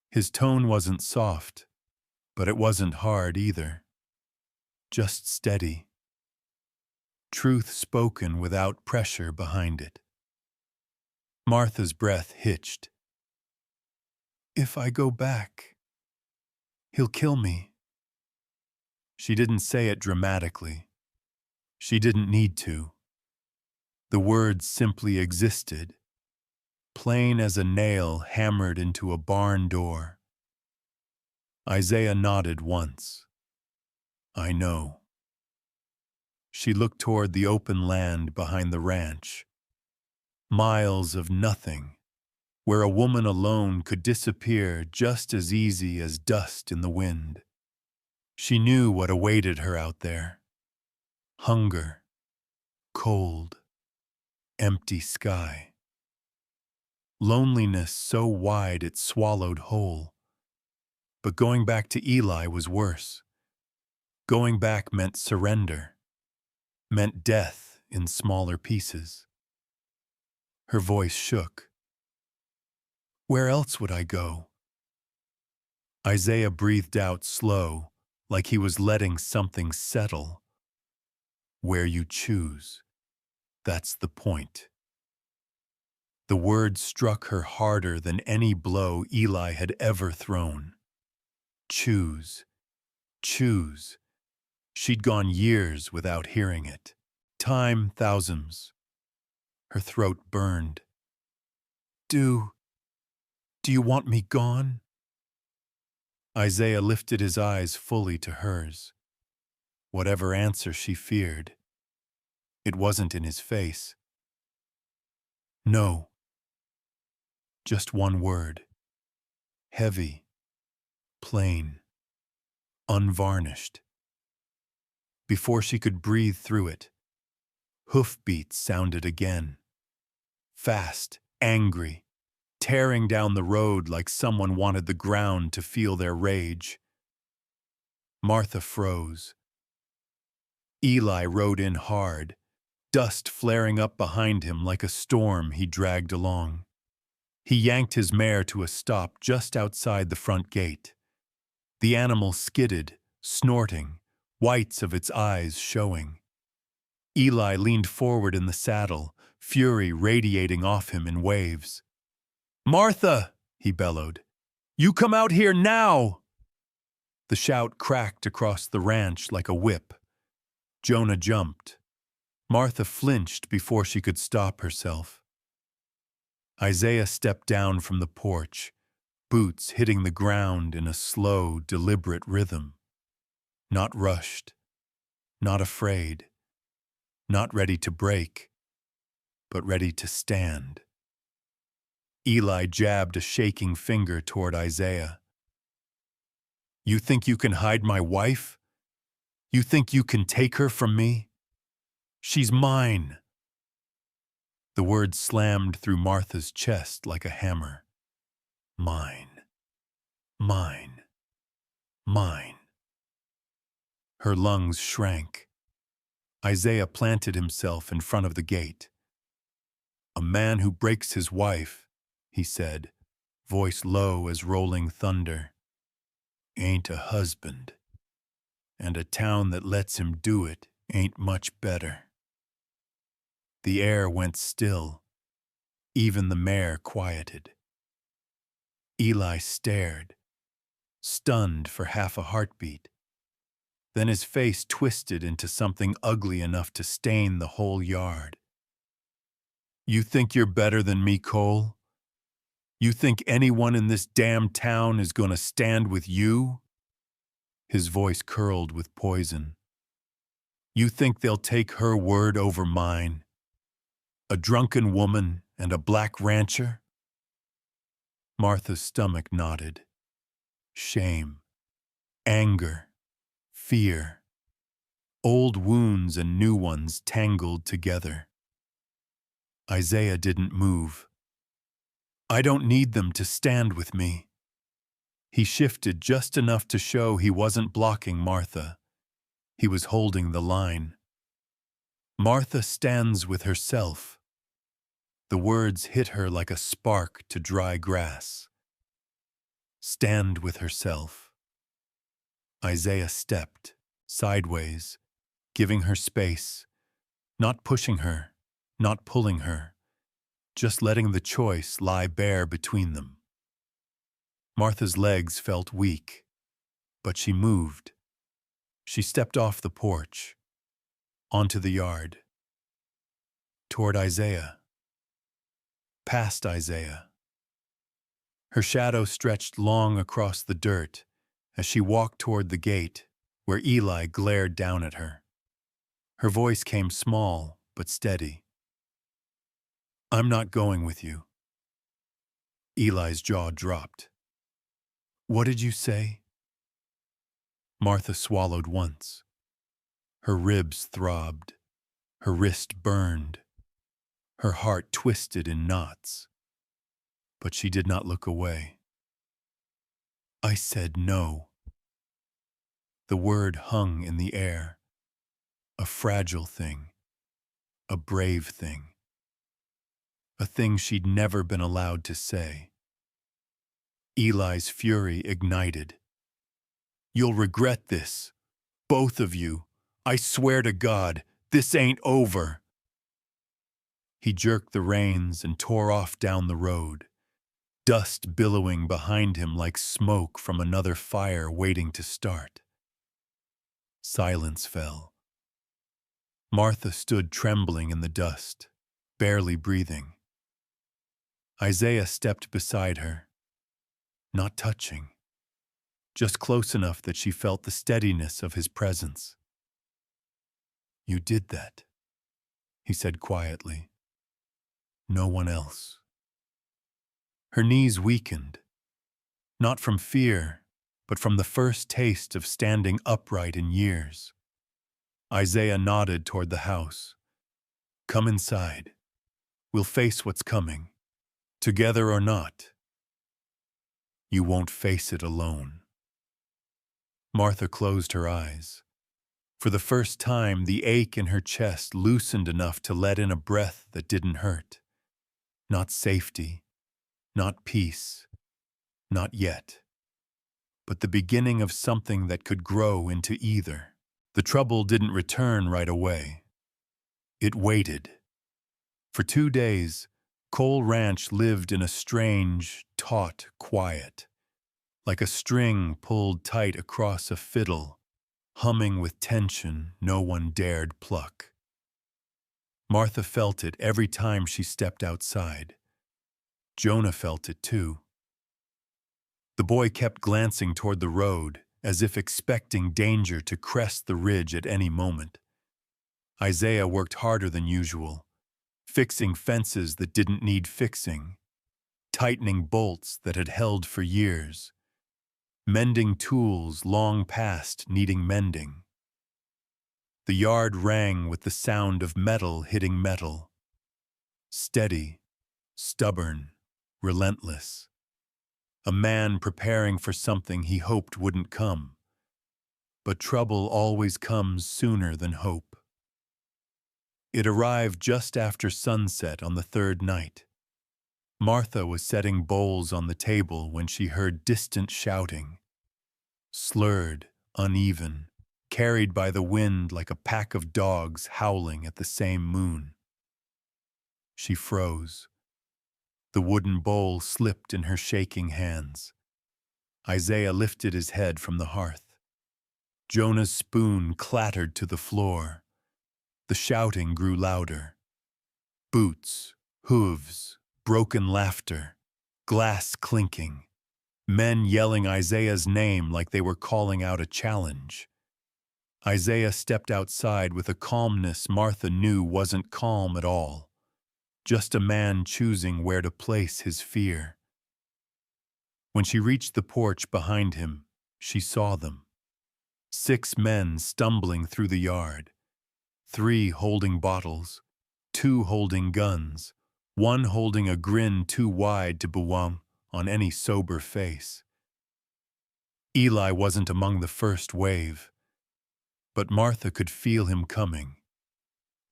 His tone wasn't soft, but it wasn't hard either. Just steady. Truth spoken without pressure behind it. Martha's breath hitched. "If I go back, he'll kill me." She didn't say it dramatically. She didn't need to. The words simply existed, plain as a nail hammered into a barn door. Isaiah nodded once. "I know." She looked toward the open land behind the ranch. Miles of nothing, where a woman alone could disappear just as easy as dust in the wind. She knew what awaited her out there. Hunger, cold, empty sky. Loneliness so wide it swallowed whole. But going back to Eli was worse. Going back meant surrender, meant death in smaller pieces. Her voice shook. "Where else would I go?" Isaiah breathed out slow, like he was letting something settle. Where you choose. That's the point. The word struck her harder than any blow Eli had ever thrown. Choose. Choose. She'd gone years without hearing it. Time thousands. Her throat burned. Do you want me gone? Isaiah lifted his eyes fully to hers. Whatever answer she feared, it wasn't in his face. No. Just one word. Heavy. Plain. Unvarnished. Before she could breathe through it, hoofbeats sounded again. Fast, angry, tearing down the road like someone wanted the ground to feel their rage. Martha froze. Eli rode in hard, dust flaring up behind him like a storm he dragged along. He yanked his mare to a stop just outside the front gate. The animal skidded, snorting, whites of its eyes showing. Eli leaned forward in the saddle, fury radiating off him in waves. "Martha!" he bellowed. "You come out here now!" The shout cracked across the ranch like a whip. Jonah jumped. Martha flinched before she could stop herself. Isaiah stepped down from the porch, boots hitting the ground in a slow, deliberate rhythm. Not rushed, not afraid, not ready to break, but ready to stand. Eli jabbed a shaking finger toward Isaiah. "You think you can hide my wife? You think you can take her from me? She's mine." The word slammed through Martha's chest like a hammer. Mine. Mine. Mine. Her lungs shrank. Isaiah planted himself in front of the gate. "A man who breaks his wife," he said, voice low as rolling thunder, "ain't a husband. And a town that lets him do it ain't much better." The air went still. Even the mare quieted. Eli stared, stunned for half a heartbeat. Then his face twisted into something ugly enough to stain the whole yard. "You think you're better than me, Cole? You think anyone in this damn town is going to stand with you?" His voice curled with poison. "You think they'll take her word over mine? A drunken woman and a black rancher?" Martha's stomach knotted. Shame, anger, fear. Old wounds and new ones tangled together. Isaiah didn't move. "I don't need them to stand with me." He shifted just enough to show he wasn't blocking Martha. He was holding the line. "Martha stands with herself." The words hit her like a spark to dry grass. Stand with herself. Isaiah stepped, sideways, giving her space, not pushing her, not pulling her, just letting the choice lie bare between them. Martha's legs felt weak, but she moved. She stepped off the porch, onto the yard, toward Isaiah, past Isaiah. Her shadow stretched long across the dirt as she walked toward the gate where Eli glared down at her. Her voice came small but steady. "I'm not going with you." Eli's jaw dropped. "What did you say?" Martha swallowed once. Her ribs throbbed. Her wrist burned. Her heart twisted in knots. But she did not look away. "I said no." The word hung in the air. A fragile thing. A brave thing. A thing she'd never been allowed to say. Eli's fury ignited. "You'll regret this. Both of you. I swear to God, this ain't over." He jerked the reins and tore off down the road, dust billowing behind him like smoke from another fire waiting to start. Silence fell. Martha stood trembling in the dust, barely breathing. Isaiah stepped beside her, not touching, just close enough that she felt the steadiness of his presence. "You did that," he said quietly. "No one else." Her knees weakened, not from fear, but from the first taste of standing upright in years. Isaiah nodded toward the house. "Come inside. We'll face what's coming, together or not. You won't face it alone." Martha closed her eyes. For the first time, the ache in her chest loosened enough to let in a breath that didn't hurt. Not safety, not peace, not yet, but the beginning of something that could grow into either. The trouble didn't return right away. It waited. For 2 days, Cole Ranch lived in a strange, taut quiet, like a string pulled tight across a fiddle, humming with tension no one dared pluck. Martha felt it every time she stepped outside. Jonah felt it too. The boy kept glancing toward the road, as if expecting danger to crest the ridge at any moment. Isaiah worked harder than usual, fixing fences that didn't need fixing, tightening bolts that had held for years, mending tools long past needing mending. The yard rang with the sound of metal hitting metal. Steady, stubborn, relentless. A man preparing for something he hoped wouldn't come. But trouble always comes sooner than hope. It arrived just after sunset on the 3rd night. Martha was setting bowls on the table when she heard distant shouting. Slurred, uneven, carried by the wind like a pack of dogs howling at the same moon. She froze. The wooden bowl slipped in her shaking hands. Isaiah lifted his head from the hearth. Jonah's spoon clattered to the floor. The shouting grew louder. Boots, hooves, broken laughter, glass clinking, men yelling Isaiah's name like they were calling out a challenge. Isaiah stepped outside with a calmness Martha knew wasn't calm at all. Just a man choosing where to place his fear. When she reached the porch behind him, she saw them. 6 men stumbling through the yard. 3 holding bottles, 2 holding guns, 1 holding a grin too wide to bewong on any sober face. Eli wasn't among the first wave, but Martha could feel him coming.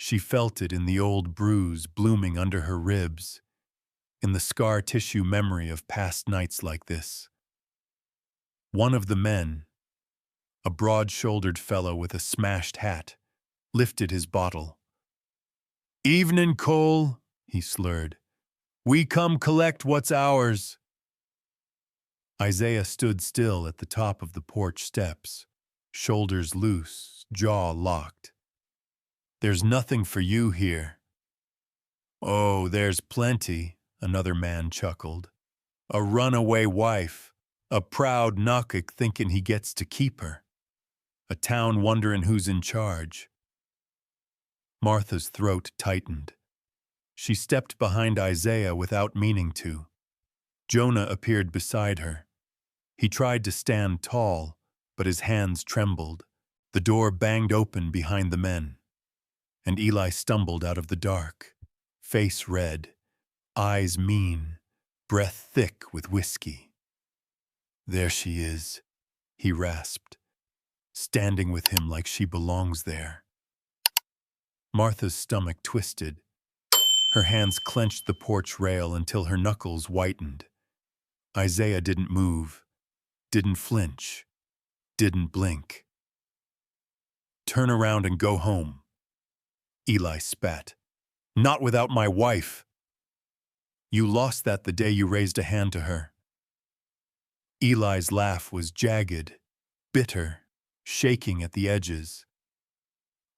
She felt it in the old bruise blooming under her ribs, in the scar tissue memory of past nights like this. One of the men, a broad-shouldered fellow with a smashed hat, lifted his bottle. "Evenin', Cole," he slurred. "We come collect what's ours." Isaiah stood still at the top of the porch steps, shoulders loose, jaw locked. "There's nothing for you here." "Oh, there's plenty," another man chuckled. "A runaway wife, a proud knockik thinking he gets to keep her, a town wondering who's in charge." Martha's throat tightened. She stepped behind Isaiah without meaning to. Jonah appeared beside her. He tried to stand tall, but his hands trembled. The door banged open behind the men, and Eli stumbled out of the dark, face red, eyes mean, breath thick with whiskey. "There she is," he rasped, standing with him like she belongs there. Martha's stomach twisted. Her hands clenched the porch rail until her knuckles whitened. Isaiah didn't move, didn't flinch, didn't blink. "Turn around and go home," Eli spat. "Not without my wife. You lost that the day you raised a hand to her." Eli's laugh was jagged, bitter, shaking at the edges.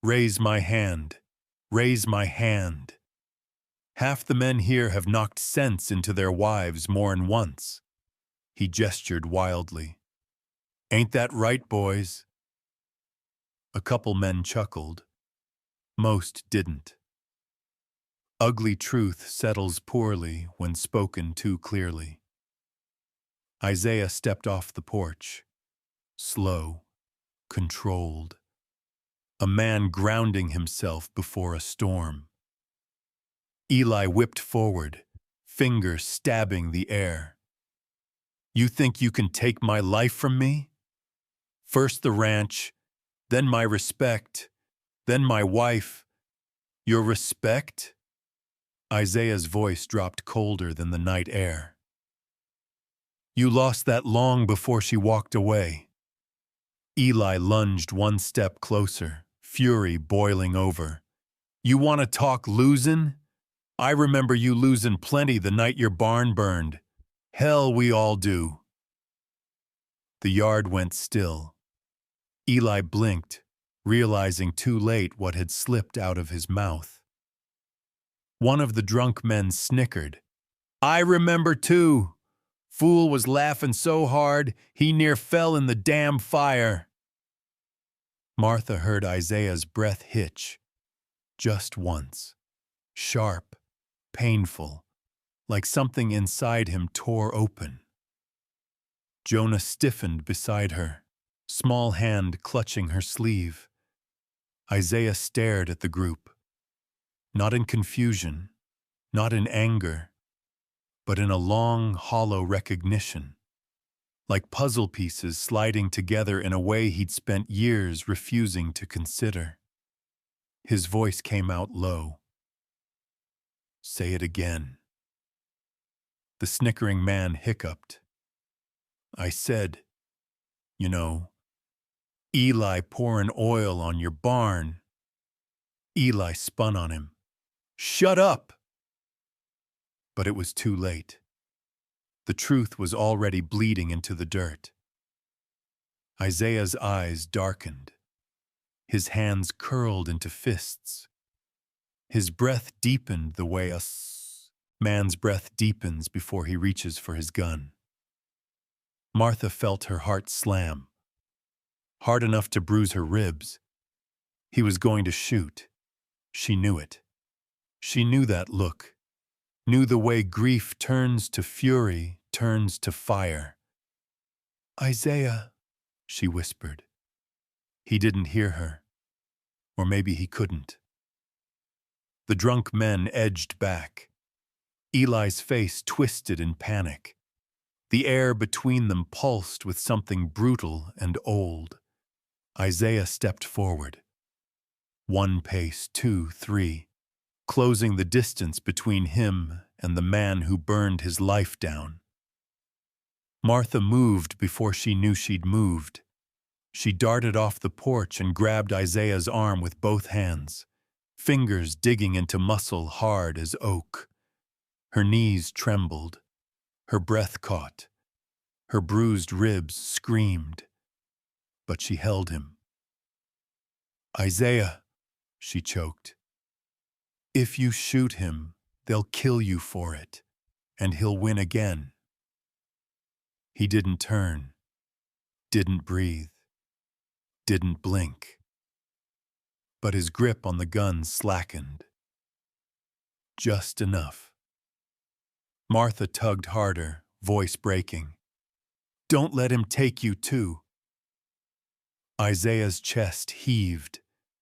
"Raise my hand. Raise my hand. Half the men here have knocked sense into their wives more'n once." He gestured wildly. "Ain't that right, boys?" A couple men chuckled. Most didn't. Ugly truth settles poorly when spoken too clearly. Isaiah stepped off the porch. Slow, controlled. A man grounding himself before a storm. Eli whipped forward, fingers stabbing the air. "You think you can take my life from me? First the ranch, then my respect, then my wife. Your respect?" Isaiah's voice dropped colder than the night air. "You lost that long before she walked away." Eli lunged one step closer, fury boiling over. "You want to talk losing? I remember you losing plenty the night your barn burned. Hell, we all do." The yard went still. Eli blinked, realizing too late what had slipped out of his mouth. One of the drunk men snickered. "I remember too. Fool was laughing so hard, he near fell in the damn fire." Martha heard Isaiah's breath hitch. Just once. Sharp, painful, like something inside him tore open. Jonah stiffened beside her, small hand clutching her sleeve. Isaiah stared at the group. Not in confusion, not in anger, but in a long, hollow recognition, like puzzle pieces sliding together in a way he'd spent years refusing to consider. His voice came out low. "Say it again." The snickering man hiccuped. "I said, you know, Eli pouring oil on your barn." Eli spun on him. "Shut up!" But it was too late. The truth was already bleeding into the dirt. Isaiah's eyes darkened. His hands curled into fists. His breath deepened the way a man's breath deepens before he reaches for his gun. Martha felt her heart slam, hard enough to bruise her ribs. He was going to shoot. She knew it. She knew that look, knew the way grief turns to fury, turns to fire. "Isaiah," she whispered. He didn't hear her, or maybe he couldn't. The drunk men edged back. Eli's face twisted in panic. The air between them pulsed with something brutal and old. Isaiah stepped forward. 1 pace, 2, 3, closing the distance between him and the man who burned his life down. Martha moved before she knew she'd moved. She darted off the porch and grabbed Isaiah's arm with both hands, fingers digging into muscle hard as oak. Her knees trembled. Her breath caught. Her bruised ribs screamed. But she held him. "Isaiah," she choked. "If you shoot him, they'll kill you for it, and he'll win again." He didn't turn, didn't breathe, didn't blink. But his grip on the gun slackened. Just enough. Martha tugged harder, voice breaking. "Don't let him take you too." Isaiah's chest heaved,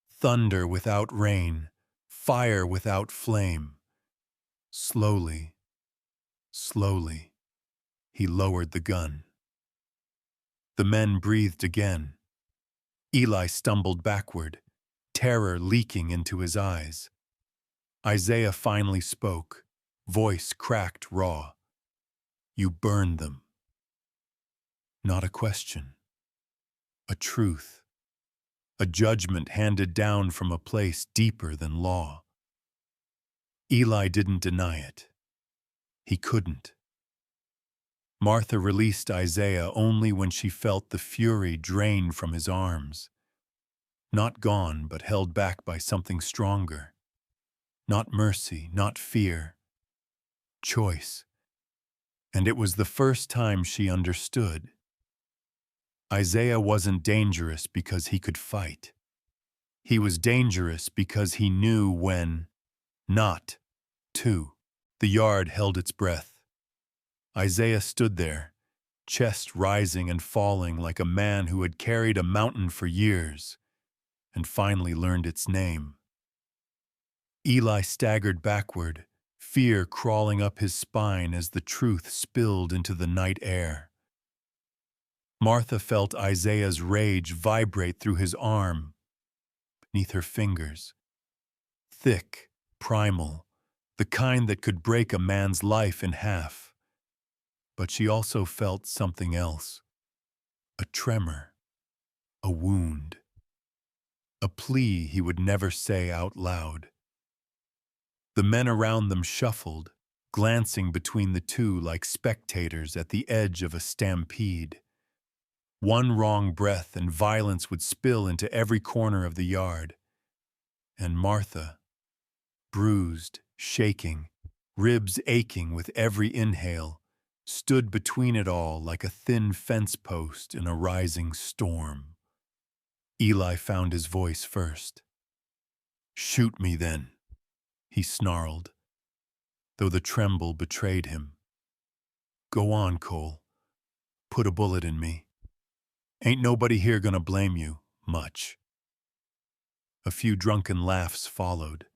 thunder without rain, fire without flame. Slowly, slowly, he lowered the gun. The men breathed again. Eli stumbled backward, terror leaking into his eyes. Isaiah finally spoke, voice cracked raw. You burn them. Not a question. A truth. A judgment handed down from a place deeper than law. Eli didn't deny it. He couldn't. Martha released Isaiah only when she felt the fury drain from his arms. Not gone, but held back by something stronger. Not mercy, not fear. Choice. And it was the first time she understood. Isaiah wasn't dangerous because he could fight. He was dangerous because he knew when not to. The yard held its breath. Isaiah stood there, chest rising and falling like a man who had carried a mountain for years and finally learned its name. Eli staggered backward, fear crawling up his spine as the truth spilled into the night air. Martha felt Isaiah's rage vibrate through his arm, beneath her fingers. Thick, primal, the kind that could break a man's life in half. But she also felt something else. A tremor, a wound, a plea he would never say out loud. The men around them shuffled, glancing between the two like spectators at the edge of a stampede. One wrong breath and violence would spill into every corner of the yard. And Martha, bruised, shaking, ribs aching with every inhale, stood between it all like a thin fence post in a rising storm. Eli found his voice first. "Shoot me then," he snarled, though the tremble betrayed him. "Go on, Cole. Put a bullet in me. Ain't nobody here gonna blame you, much." A few drunken laughs followed,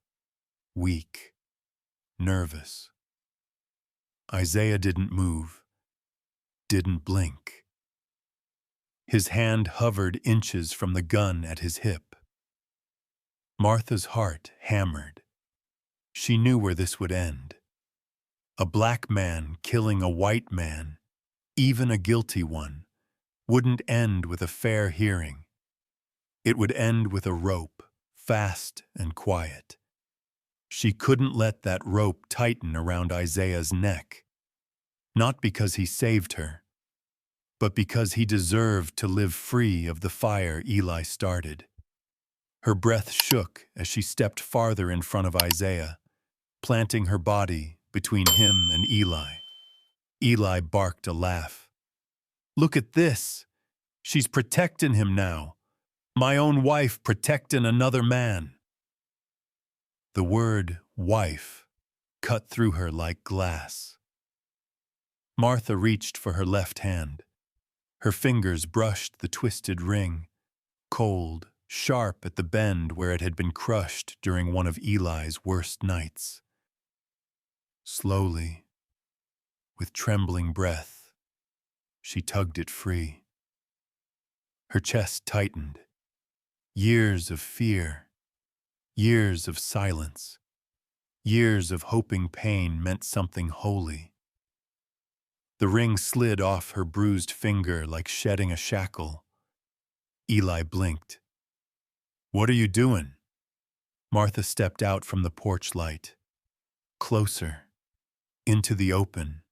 weak, nervous. Isaiah didn't move, didn't blink. His hand hovered inches from the gun at his hip. Martha's heart hammered. She knew where this would end. A black man killing a white man, even a guilty one, wouldn't end with a fair hearing. It would end with a rope, fast and quiet. She couldn't let that rope tighten around Isaiah's neck. Not because he saved her, but because he deserved to live free of the fire Eli started. Her breath shook as she stepped farther in front of Isaiah, planting her body between him and Eli. Eli barked a laugh. "Look at this! She's protecting him now. My own wife protecting another man." The word wife cut through her like glass. Martha reached for her left hand. Her fingers brushed the twisted ring, cold, sharp at the bend where it had been crushed during one of Eli's worst nights. Slowly, with trembling breath, she tugged it free. Her chest tightened. Years of fear, years of silence, years of hoping pain meant something holy. The ring slid off her bruised finger like shedding a shackle. Eli blinked. "What are you doing?" Martha stepped out from the porch light. Closer, into the open,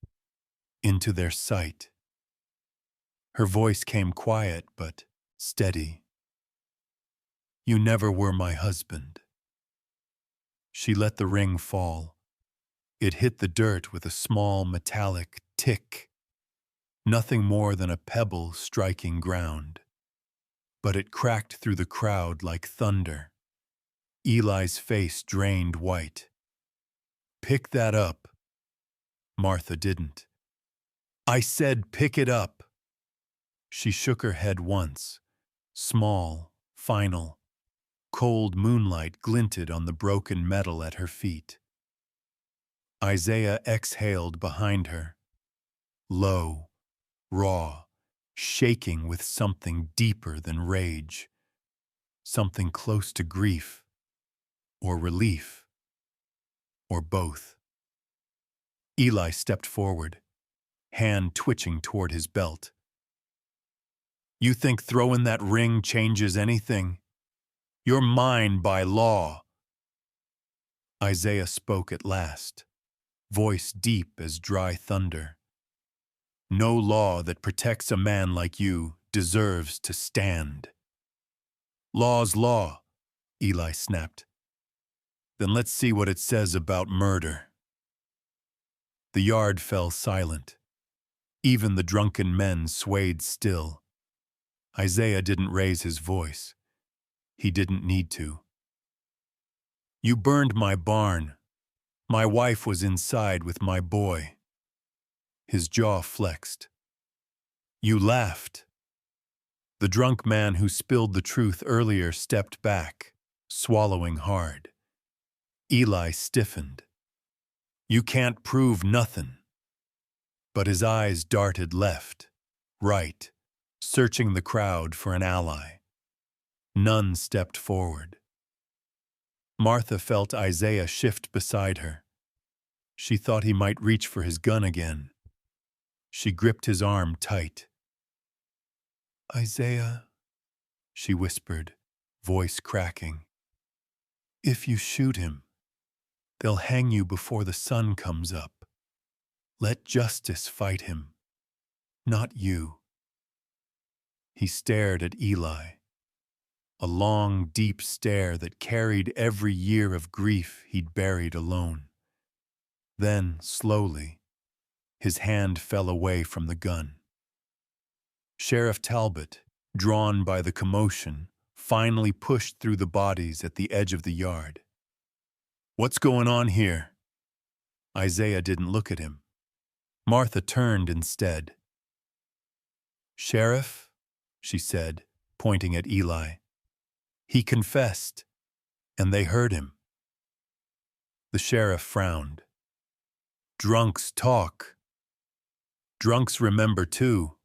into their sight. Her voice came quiet but steady. "You never were my husband." She let the ring fall. It hit the dirt with a small metallic tick. Nothing more than a pebble striking ground. But it cracked through the crowd like thunder. Eli's face drained white. "Pick that up." Martha didn't. "I said pick it up." She shook her head once. Small, final. Cold moonlight glinted on the broken metal at her feet. Isaiah exhaled behind her. Low, raw, shaking with something deeper than rage. Something close to grief, or relief, or both. Eli stepped forward. hand twitching toward his belt. "You think throwing that ring changes anything? You're mine by law." Isaiah spoke at last, voice deep as dry thunder. "No law that protects a man like you deserves to stand." "Law's law," Eli snapped. "Then let's see what it says about murder." The yard fell silent. Even the drunken men swayed still. Isaiah didn't raise his voice. He didn't need to. "You burned my barn. My wife was inside with my boy." His jaw flexed. "You laughed." The drunk man who spilled the truth earlier stepped back, swallowing hard. Eli stiffened. "You can't prove nothin'." But his eyes darted left, right, searching the crowd for an ally. None stepped forward. Martha felt Isaiah shift beside her. She thought he might reach for his gun again. She gripped his arm tight. "Isaiah," she whispered, voice cracking. "If you shoot him, they'll hang you before the sun comes up. Let justice fight him, not you." He stared at Eli, a long, deep stare that carried every year of grief he'd buried alone. Then, slowly, his hand fell away from the gun. Sheriff Talbot, drawn by the commotion, finally pushed through the bodies at the edge of the yard. "What's going on here?" Isaiah didn't look at him. Martha turned instead. "Sheriff," she said, pointing at Eli. "He confessed, and they heard him." The sheriff frowned. "Drunks talk." "Drunks remember too,"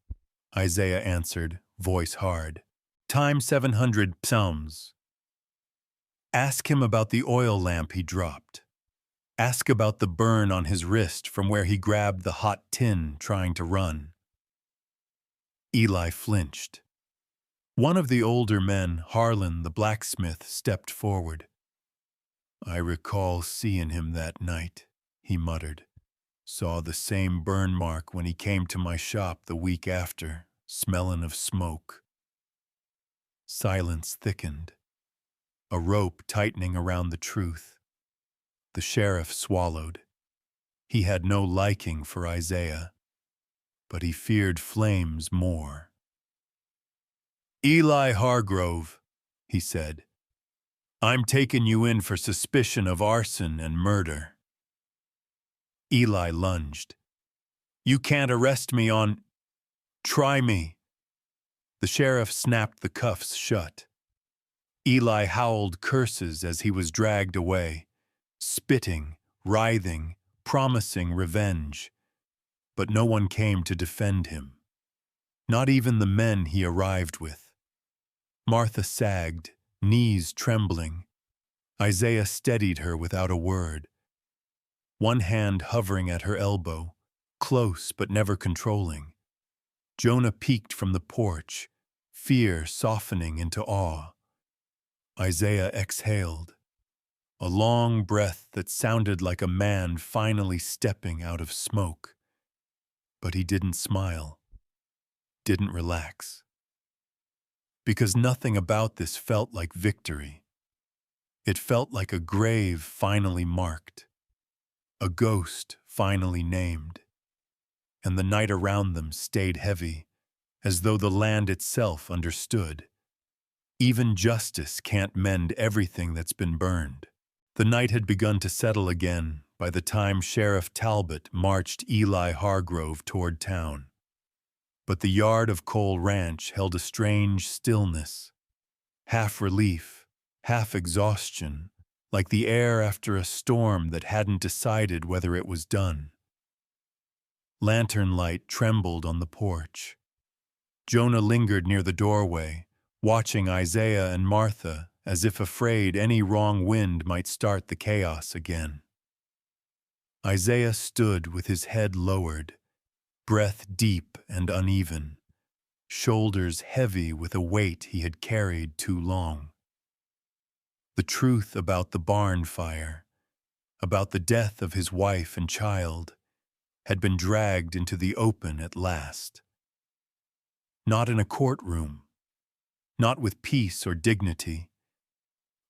Isaiah answered, voice hard. "Time 700 psalms. Ask him about the oil lamp he dropped. Ask about the burn on his wrist from where he grabbed the hot tin trying to run." Eli flinched. One of the older men, Harlan the blacksmith, stepped forward. "I recall seeing him that night," he muttered. "Saw the same burn mark when he came to my shop the week after, smelling of smoke." Silence thickened, a rope tightening around the truth. The sheriff swallowed. He had no liking for Isaiah, but he feared flames more. "Eli Hargrove," he said, "I'm taking you in for suspicion of arson and murder." Eli lunged. "You can't arrest me on—" "Try me." The sheriff snapped the cuffs shut. Eli howled curses as he was dragged away, spitting, writhing, promising revenge. But no one came to defend him. Not even the men he arrived with. Martha sagged, knees trembling. Isaiah steadied her without a word. One hand hovering at her elbow, close but never controlling. Jonah peeked from the porch, fear softening into awe. Isaiah exhaled, a long breath that sounded like a man finally stepping out of smoke. But he didn't smile, didn't relax. Because nothing about this felt like victory. It felt like a grave finally marked, a ghost finally named. And the night around them stayed heavy, as though the land itself understood. Even justice can't mend everything that's been burned. The night had begun to settle again by the time Sheriff Talbot marched Eli Hargrove toward town. But the yard of Cole Ranch held a strange stillness, half relief, half exhaustion, like the air after a storm that hadn't decided whether it was done. Lantern light trembled on the porch. Jonah lingered near the doorway, watching Isaiah and Martha as if afraid any wrong wind might start the chaos again. Isaiah stood with his head lowered, breath deep and uneven, shoulders heavy with a weight he had carried too long. The truth about the barn fire, about the death of his wife and child, had been dragged into the open at last. Not in a courtroom, not with peace or dignity,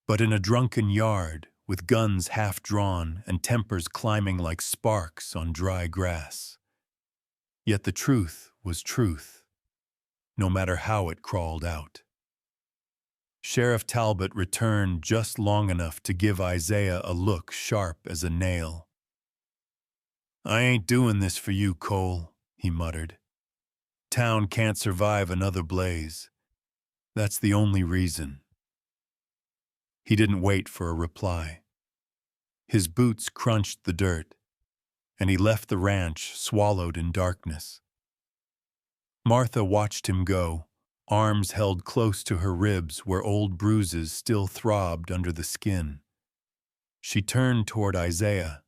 but in a drunken yard with guns half drawn and tempers climbing like sparks on dry grass. Yet the truth was truth, no matter how it crawled out. Sheriff Talbot returned just long enough to give Isaiah a look sharp as a nail. "I ain't doing this for you, Cole," he muttered. "Town can't survive another blaze. That's the only reason." He didn't wait for a reply. His boots crunched the dirt, and he left the ranch swallowed in darkness. Martha watched him go, arms held close to her ribs where old bruises still throbbed under the skin. She turned toward Isaiah,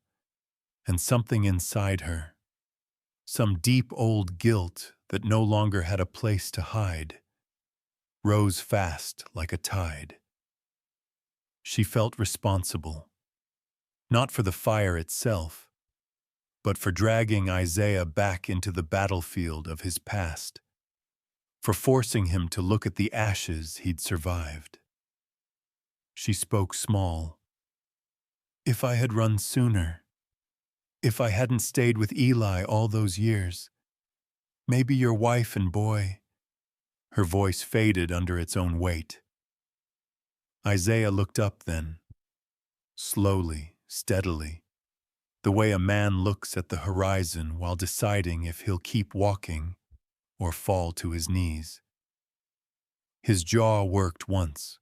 and something inside her, some deep old guilt that no longer had a place to hide, rose fast like a tide. She felt responsible, not for the fire itself, but for dragging Isaiah back into the battlefield of his past, for forcing him to look at the ashes he'd survived. She spoke small. "If I had run sooner, if I hadn't stayed with Eli all those years, maybe your wife and boy—" Her voice faded under its own weight. Isaiah looked up then, slowly, steadily, the way a man looks at the horizon while deciding if he'll keep walking or fall to his knees. His jaw worked once.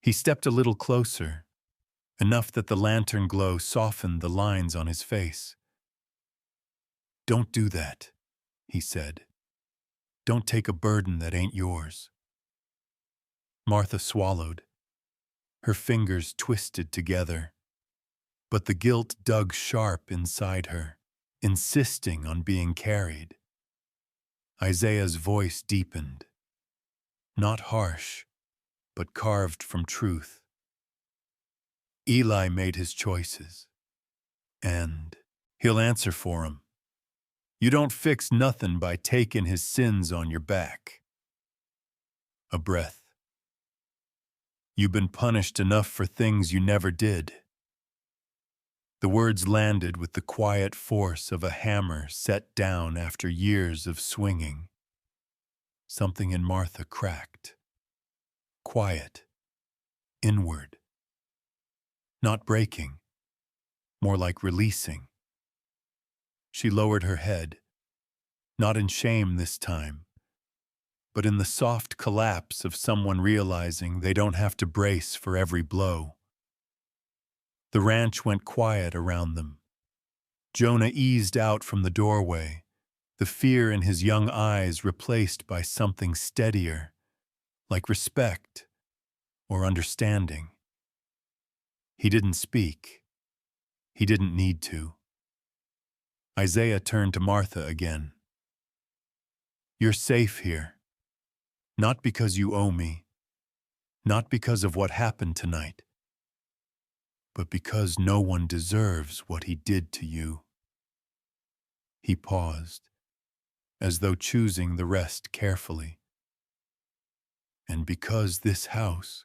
He stepped a little closer, enough that the lantern glow softened the lines on his face. "Don't do that," he said. "Don't take a burden that ain't yours." Martha swallowed. Her fingers twisted together, but the guilt dug sharp inside her, insisting on being carried. Isaiah's voice deepened, not harsh, but carved from truth. "Eli made his choices, and he'll answer for 'em. You don't fix nothing by taking his sins on your back." A breath. "You've been punished enough for things you never did." The words landed with the quiet force of a hammer set down after years of swinging. Something in Martha cracked. Quiet. Inward. Not breaking. More like releasing. She lowered her head, not in shame this time, but in the soft collapse of someone realizing they don't have to brace for every blow. The ranch went quiet around them. Jonah eased out from the doorway, the fear in his young eyes replaced by something steadier, like respect or understanding. He didn't speak. He didn't need to. Isaiah turned to Martha again. "You're safe here. Not because you owe me, not because of what happened tonight, but because no one deserves what he did to you." He paused, as though choosing the rest carefully. "And because this house,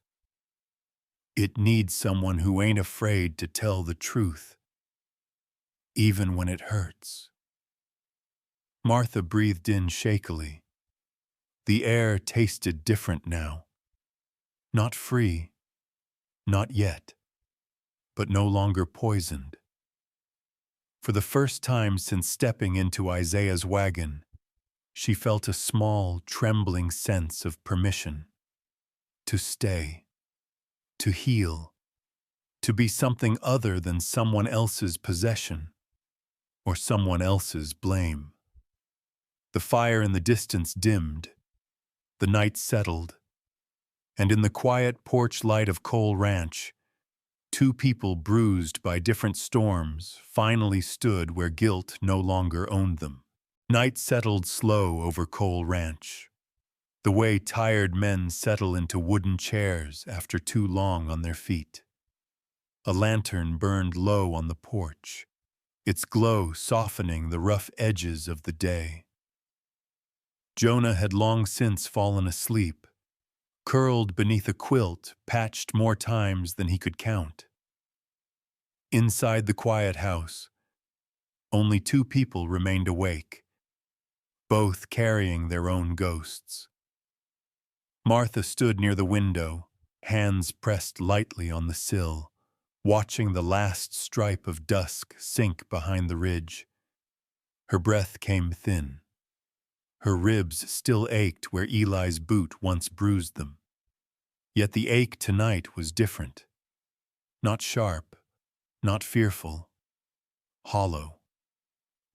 it needs someone who ain't afraid to tell the truth, even when it hurts." Martha breathed in shakily. The air tasted different now. Not free, not yet, but no longer poisoned. For the first time since stepping into Isaiah's wagon, she felt a small, trembling sense of permission. To stay, to heal, to be something other than someone else's possession or someone else's blame. The fire in the distance dimmed. The night settled, and in the quiet porch light of Cole Ranch, two people bruised by different storms finally stood where guilt no longer owned them. Night settled slow over Cole Ranch, the way tired men settle into wooden chairs after too long on their feet. A lantern burned low on the porch, its glow softening the rough edges of the day. Jonah had long since fallen asleep, curled beneath a quilt patched more times than he could count. Inside the quiet house, only two people remained awake, both carrying their own ghosts. Martha stood near the window, hands pressed lightly on the sill, watching the last stripe of dusk sink behind the ridge. Her breath came thin. Her ribs still ached where Eli's boot once bruised them. Yet the ache tonight was different. Not sharp, not fearful, hollow,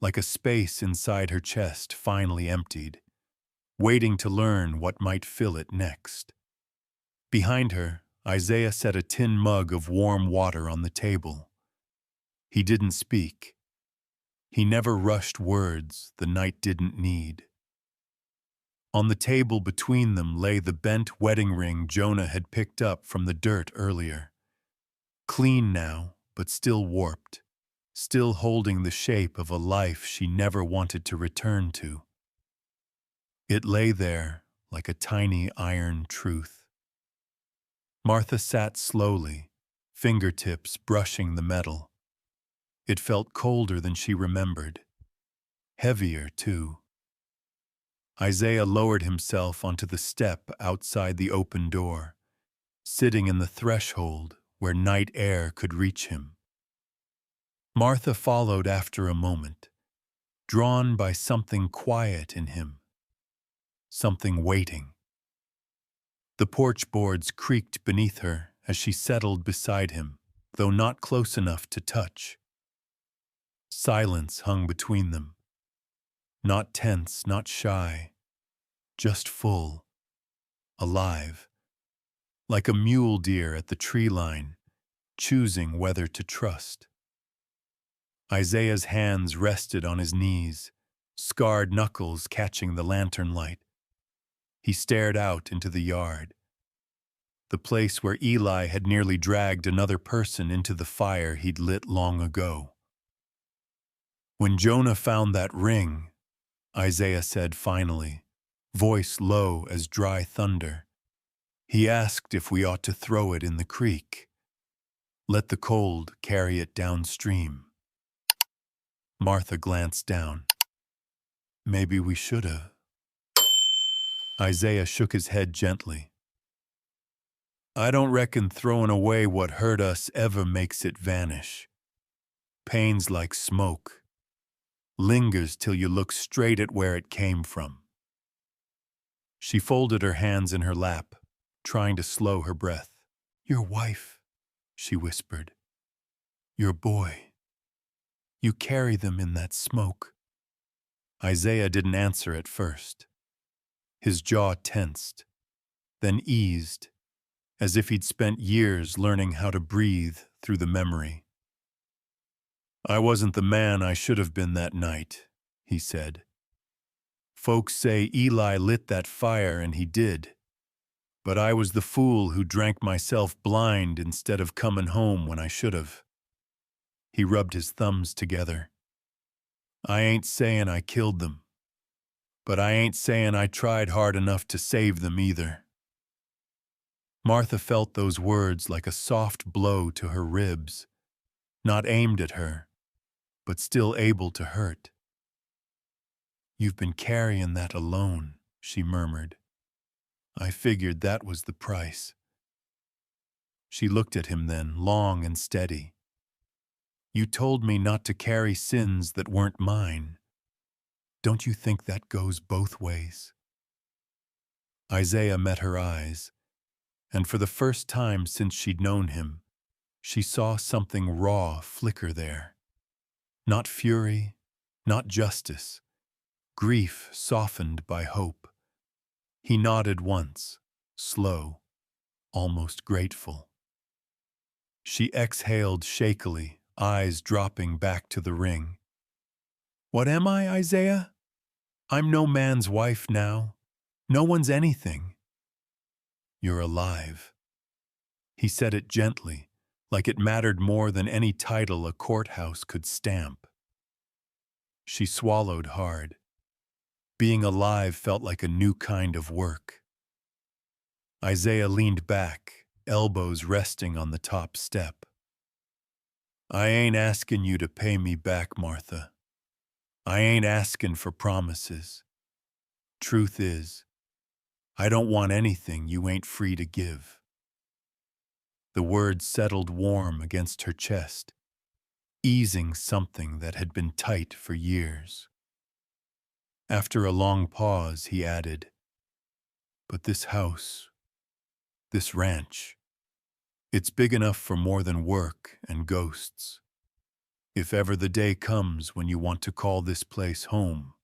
like a space inside her chest finally emptied, waiting to learn what might fill it next. Behind her, Isaiah set a tin mug of warm water on the table. He didn't speak. He never rushed words the night didn't need. On the table between them lay the bent wedding ring Jonah had picked up from the dirt earlier. Clean now, but still warped, still holding the shape of a life she never wanted to return to. It lay there like a tiny iron truth. Martha sat slowly, fingertips brushing the metal. It felt colder than she remembered. Heavier, too. Isaiah lowered himself onto the step outside the open door, sitting in the threshold where night air could reach him. Martha followed after a moment, drawn by something quiet in him, something waiting. The porch boards creaked beneath her as she settled beside him, though not close enough to touch. Silence hung between them. Not tense, not shy, just full, alive, like a mule deer at the tree line, choosing whether to trust. Isaiah's hands rested on his knees, scarred knuckles catching the lantern light. He stared out into the yard, the place where Eli had nearly dragged another person into the fire he'd lit long ago. When Jonah found that ring, Isaiah said finally, voice low as dry thunder, he asked if we ought to throw it in the creek. Let the cold carry it downstream. Martha glanced down. Maybe we shoulda. Isaiah shook his head gently. I don't reckon throwing away what hurt us ever makes it vanish. Pain's like smoke. Lingers till you look straight at where it came from. She folded her hands in her lap, trying to slow her breath. Your wife, she whispered. Your boy. You carry them in that smoke. Isaiah didn't answer at first. His jaw tensed, then eased, as if he'd spent years learning how to breathe through the memory. I wasn't the man I should have been that night, he said. Folks say Eli lit that fire, and he did. But I was the fool who drank myself blind instead of coming home when I should have. He rubbed his thumbs together. I ain't saying I killed them, but I ain't saying I tried hard enough to save them either. Martha felt those words like a soft blow to her ribs, not aimed at her, but still able to hurt. You've been carrying that alone, she murmured. I figured that was the price. She looked at him then, long and steady. You told me not to carry sins that weren't mine. Don't you think that goes both ways? Isaiah met her eyes, and for the first time since she'd known him, she saw something raw flicker there. Not fury, not justice, grief softened by hope. He nodded once, slow, almost grateful. She exhaled shakily, eyes dropping back to the ring. What am I, Isaiah? I'm no man's wife now. No one's anything. You're alive. He said it gently, like it mattered more than any title a courthouse could stamp. She swallowed hard. Being alive felt like a new kind of work. Isaiah leaned back, elbows resting on the top step. I ain't asking you to pay me back, Martha. I ain't asking for promises. Truth is, I don't want anything you ain't free to give. The words settled warm against her chest, easing something that had been tight for years. After a long pause, he added, but this house, this ranch, it's big enough for more than work and ghosts. If ever the day comes when you want to call this place home,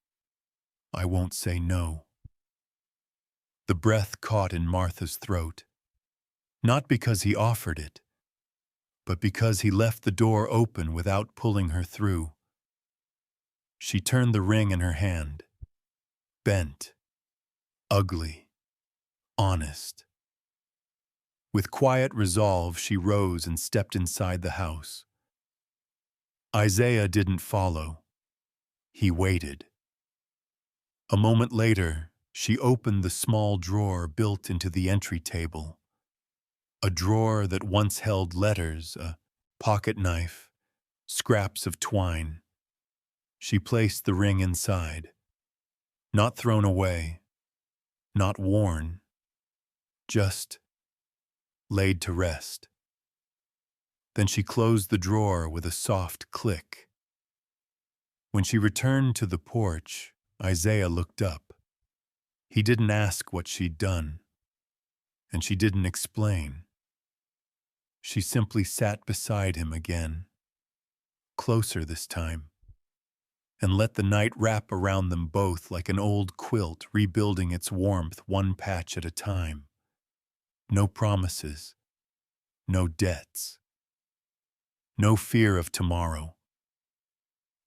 I won't say no. The breath caught in Martha's throat, not because he offered it, but because he left the door open without pulling her through. She turned the ring in her hand, bent, ugly, honest. With quiet resolve, she rose and stepped inside the house. Isaiah didn't follow. He waited. A moment later, she opened the small drawer built into the entry table. A drawer that once held letters, a pocket knife, scraps of twine. She placed the ring inside. Not thrown away, not worn, just laid to rest. Then she closed the drawer with a soft click. When she returned to the porch, Isaiah looked up. He didn't ask what she'd done, and she didn't explain. She simply sat beside him again, closer this time, and let the night wrap around them both like an old quilt rebuilding its warmth one patch at a time. No promises, no debts, no fear of tomorrow.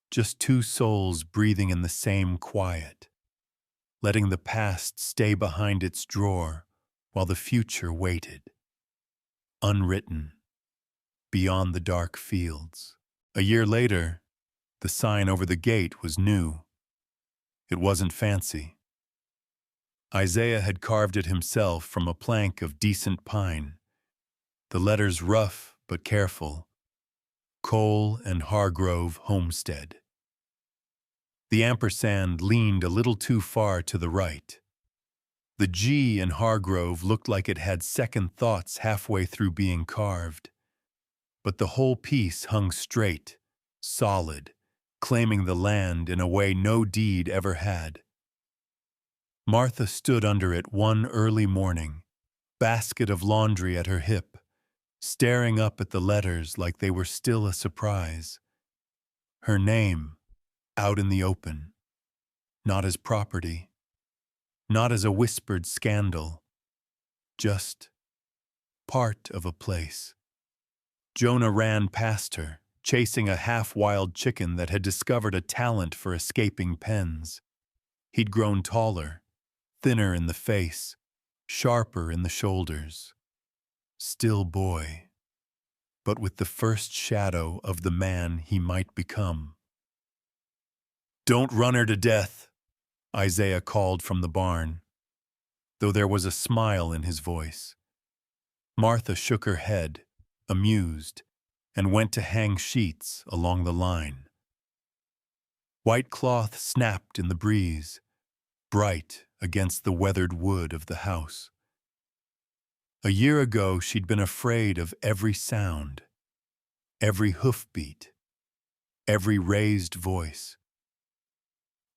Just two souls breathing in the same quiet, letting the past stay behind its drawer while the future waited. Unwritten, beyond the dark fields. A year later, the sign over the gate was new. It wasn't fancy. Isaiah had carved it himself from a plank of decent pine. The letters rough but careful. Cole and Hargrove Homestead. The ampersand leaned a little too far to the right. The G in Hargrove looked like it had second thoughts halfway through being carved. But the whole piece hung straight, solid, claiming the land in a way no deed ever had. Martha stood under it one early morning, basket of laundry at her hip, staring up at the letters like they were still a surprise. Her name, out in the open, not as property, not as a whispered scandal, just part of a place. Jonah ran past her, chasing a half-wild chicken that had discovered a talent for escaping pens. He'd grown taller, thinner in the face, sharper in the shoulders. Still boy, but with the first shadow of the man he might become. "Don't run her to death," Isaiah called from the barn, though there was a smile in his voice. Martha shook her head, amused, and went to hang sheets along the line. White cloth snapped in the breeze, bright against the weathered wood of the house. A year ago, she'd been afraid of every sound, every hoofbeat, every raised voice,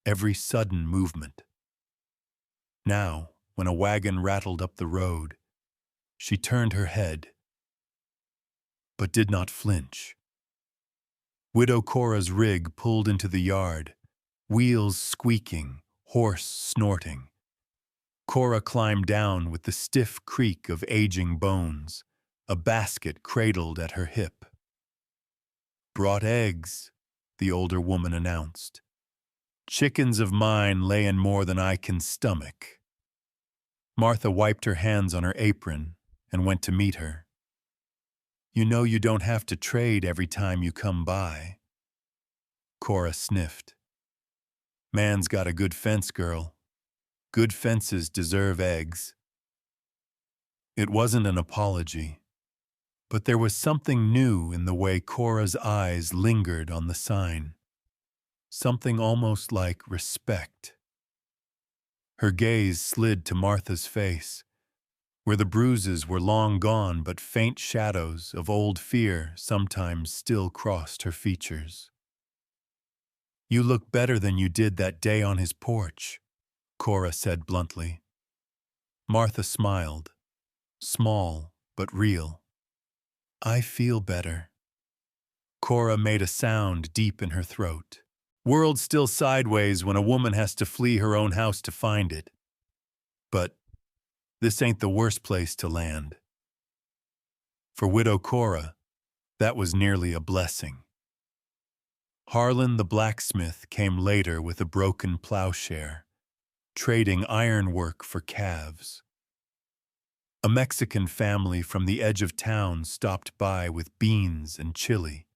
every sudden movement. Now, when a wagon rattled up the road, she turned her head, but did not flinch. Widow Cora's rig pulled into the yard, wheels squeaking, horse snorting. Cora climbed down with the stiff creak of aging bones, a basket cradled at her hip. "Brought eggs," the older woman announced. Chickens of mine layin' more than I can stomach." Martha wiped her hands on her apron and went to meet her. "You know you don't have to trade every time you come by." Cora sniffed. "Man's got a good fence, girl. Good fences deserve eggs." It wasn't an apology, but there was something new in the way Cora's eyes lingered on the sign. Something almost like respect. Her gaze slid to Martha's face, where the bruises were long gone but faint shadows of old fear sometimes still crossed her features. "You look better than you did that day on his porch," Cora said bluntly. Martha smiled, small but real. "I feel better." Cora made a sound deep in her throat. World still sideways when a woman has to flee her own house to find it. But this ain't the worst place to land. For Widow Cora, that was nearly a blessing. Harlan the blacksmith came later with a broken plowshare, trading ironwork for calves. A Mexican family from the edge of town stopped by with beans and chili.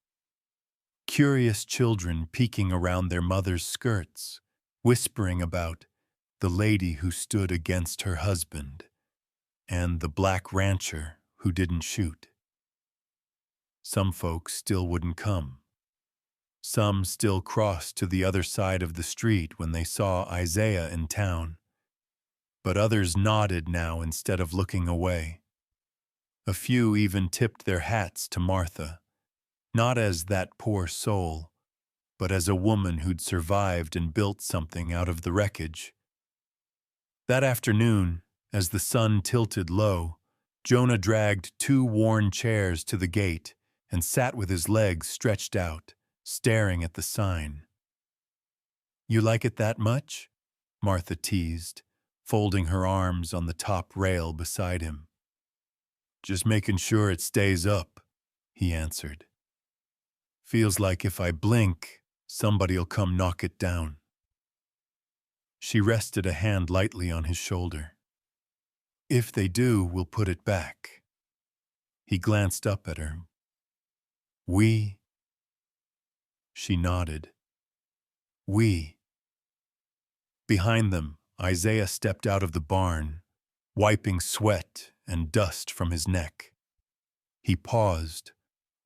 Curious children peeking around their mother's skirts, whispering about the lady who stood against her husband and the black rancher who didn't shoot. Some folks still wouldn't come. Some still crossed to the other side of the street when they saw Isaiah in town. But others nodded now instead of looking away. A few even tipped their hats to Martha, not as that poor soul, but as a woman who'd survived and built something out of the wreckage. That afternoon, as the sun tilted low, Jonah dragged 2 worn chairs to the gate and sat with his legs stretched out, staring at the sign. "You like it that much?" Martha teased, folding her arms on the top rail beside him. "Just making sure it stays up," he answered. "Feels like if I blink, somebody'll come knock it down." She rested a hand lightly on his shoulder. "If they do, we'll put it back." He glanced up at her. "We?" She nodded. "We." Behind them, Isaiah stepped out of the barn, wiping sweat and dust from his neck. He paused,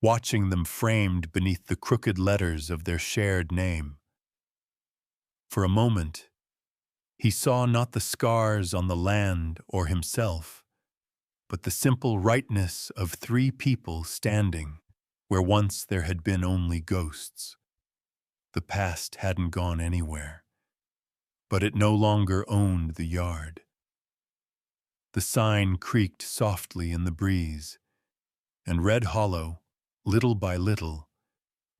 watching them framed beneath the crooked letters of their shared name. For a moment, he saw not the scars on the land or himself, but the simple rightness of 3 people standing where once there had been only ghosts. The past hadn't gone anywhere, but it no longer owned the yard. The sign creaked softly in the breeze, and Red Hollow, little by little,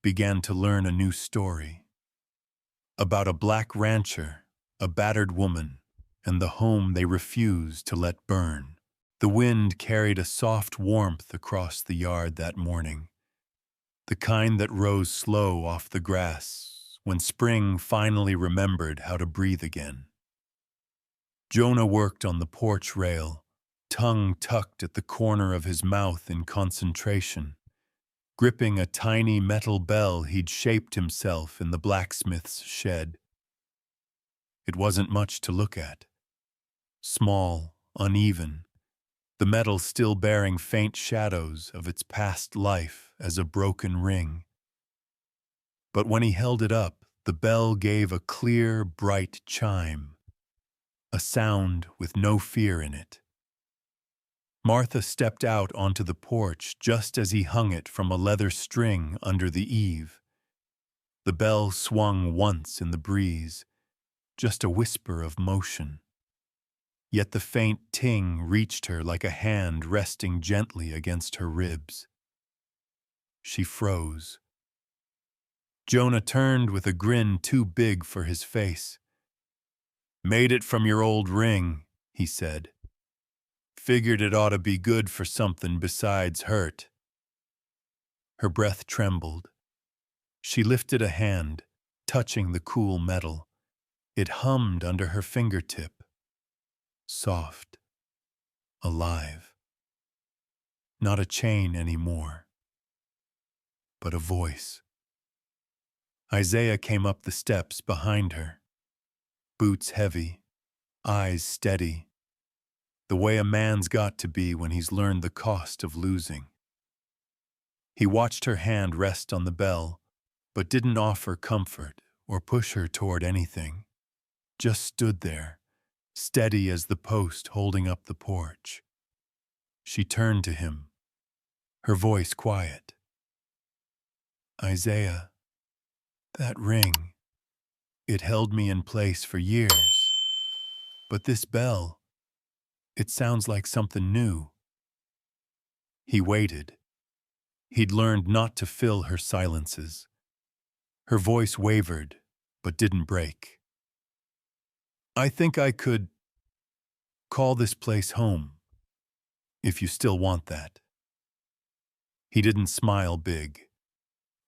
began to learn a new story. About a black rancher, a battered woman, and the home they refused to let burn. The wind carried a soft warmth across the yard that morning, the kind that rose slow off the grass when spring finally remembered how to breathe again. Jonah worked on the porch rail, tongue tucked at the corner of his mouth in concentration, gripping a tiny metal bell he'd shaped himself in the blacksmith's shed. It wasn't much to look at. Small, uneven, the metal still bearing faint shadows of its past life as a broken ring. But when he held it up, the bell gave a clear, bright chime, a sound with no fear in it. Martha stepped out onto the porch just as he hung it from a leather string under the eave. The bell swung once in the breeze, just a whisper of motion. Yet the faint ting reached her like a hand resting gently against her ribs. She froze. Jonah turned with a grin too big for his face. "Made it from your old ring," he said. "Figured it ought to be good for something besides hurt." Her breath trembled. She lifted a hand, touching the cool metal, It hummed under her fingertip, soft, alive. Not a chain anymore, but a voice. Isaiah came up the steps behind her, boots heavy, eyes steady, the way a man's got to be when he's learned the cost of losing. He watched her hand rest on the bell, but didn't offer comfort or push her toward anything. Just stood there, steady as the post holding up the porch. She turned to him, her voice quiet. Isaiah, that ring, it held me in place for years. But this bell, it sounds like something new. He waited. He'd learned not to fill her silences. Her voice wavered, but didn't break. I think I could call this place home, if you still want that. He didn't smile big,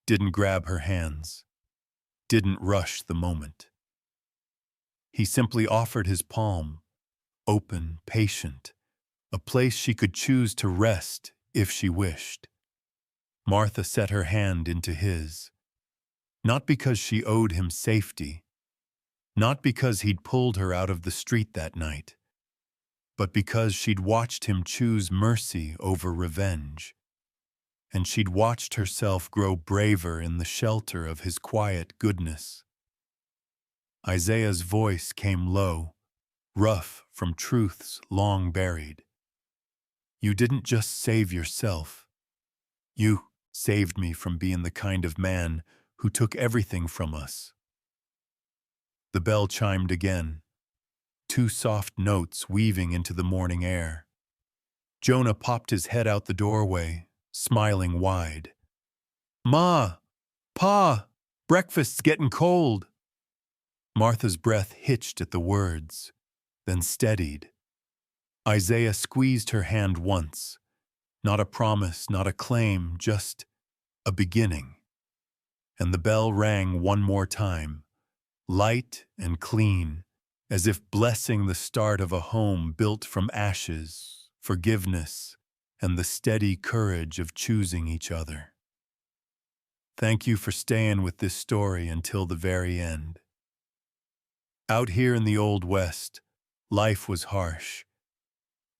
didn't grab her hands, didn't rush the moment. He simply offered his palm, open, patient, a place she could choose to rest if she wished. Martha set her hand into his, not because she owed him safety, not because he'd pulled her out of the street that night, but because she'd watched him choose mercy over revenge, and she'd watched herself grow braver in the shelter of his quiet goodness. Isaiah's voice came low, rough from truths long buried. You didn't just save yourself. You saved me from being the kind of man who took everything from us. The bell chimed again, two soft notes weaving into the morning air. Jonah popped his head out the doorway, smiling wide. Ma! Pa! Breakfast's getting cold! Martha's breath hitched at the words, then steadied. Isaiah squeezed her hand once. Not a promise, not a claim, just a beginning. And the bell rang one more time, light and clean, as if blessing the start of a home built from ashes, forgiveness, and the steady courage of choosing each other. Thank you for staying with this story until the very end. Out here in the Old West, life was harsh,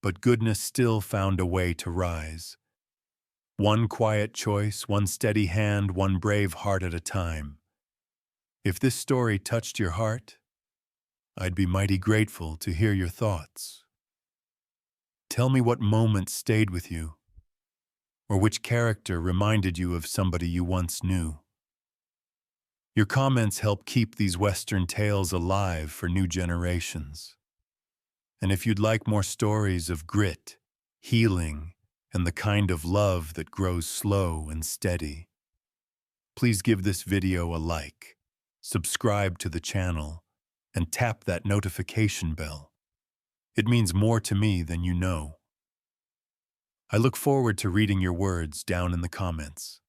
but goodness still found a way to rise. One quiet choice, one steady hand, one brave heart at a time. If this story touched your heart, I'd be mighty grateful to hear your thoughts. Tell me what moment stayed with you, or which character reminded you of somebody you once knew. Your comments help keep these Western tales alive for new generations. And if you'd like more stories of grit, healing, and the kind of love that grows slow and steady, please give this video a like, subscribe to the channel, and tap that notification bell. It means more to me than you know. I look forward to reading your words down in the comments.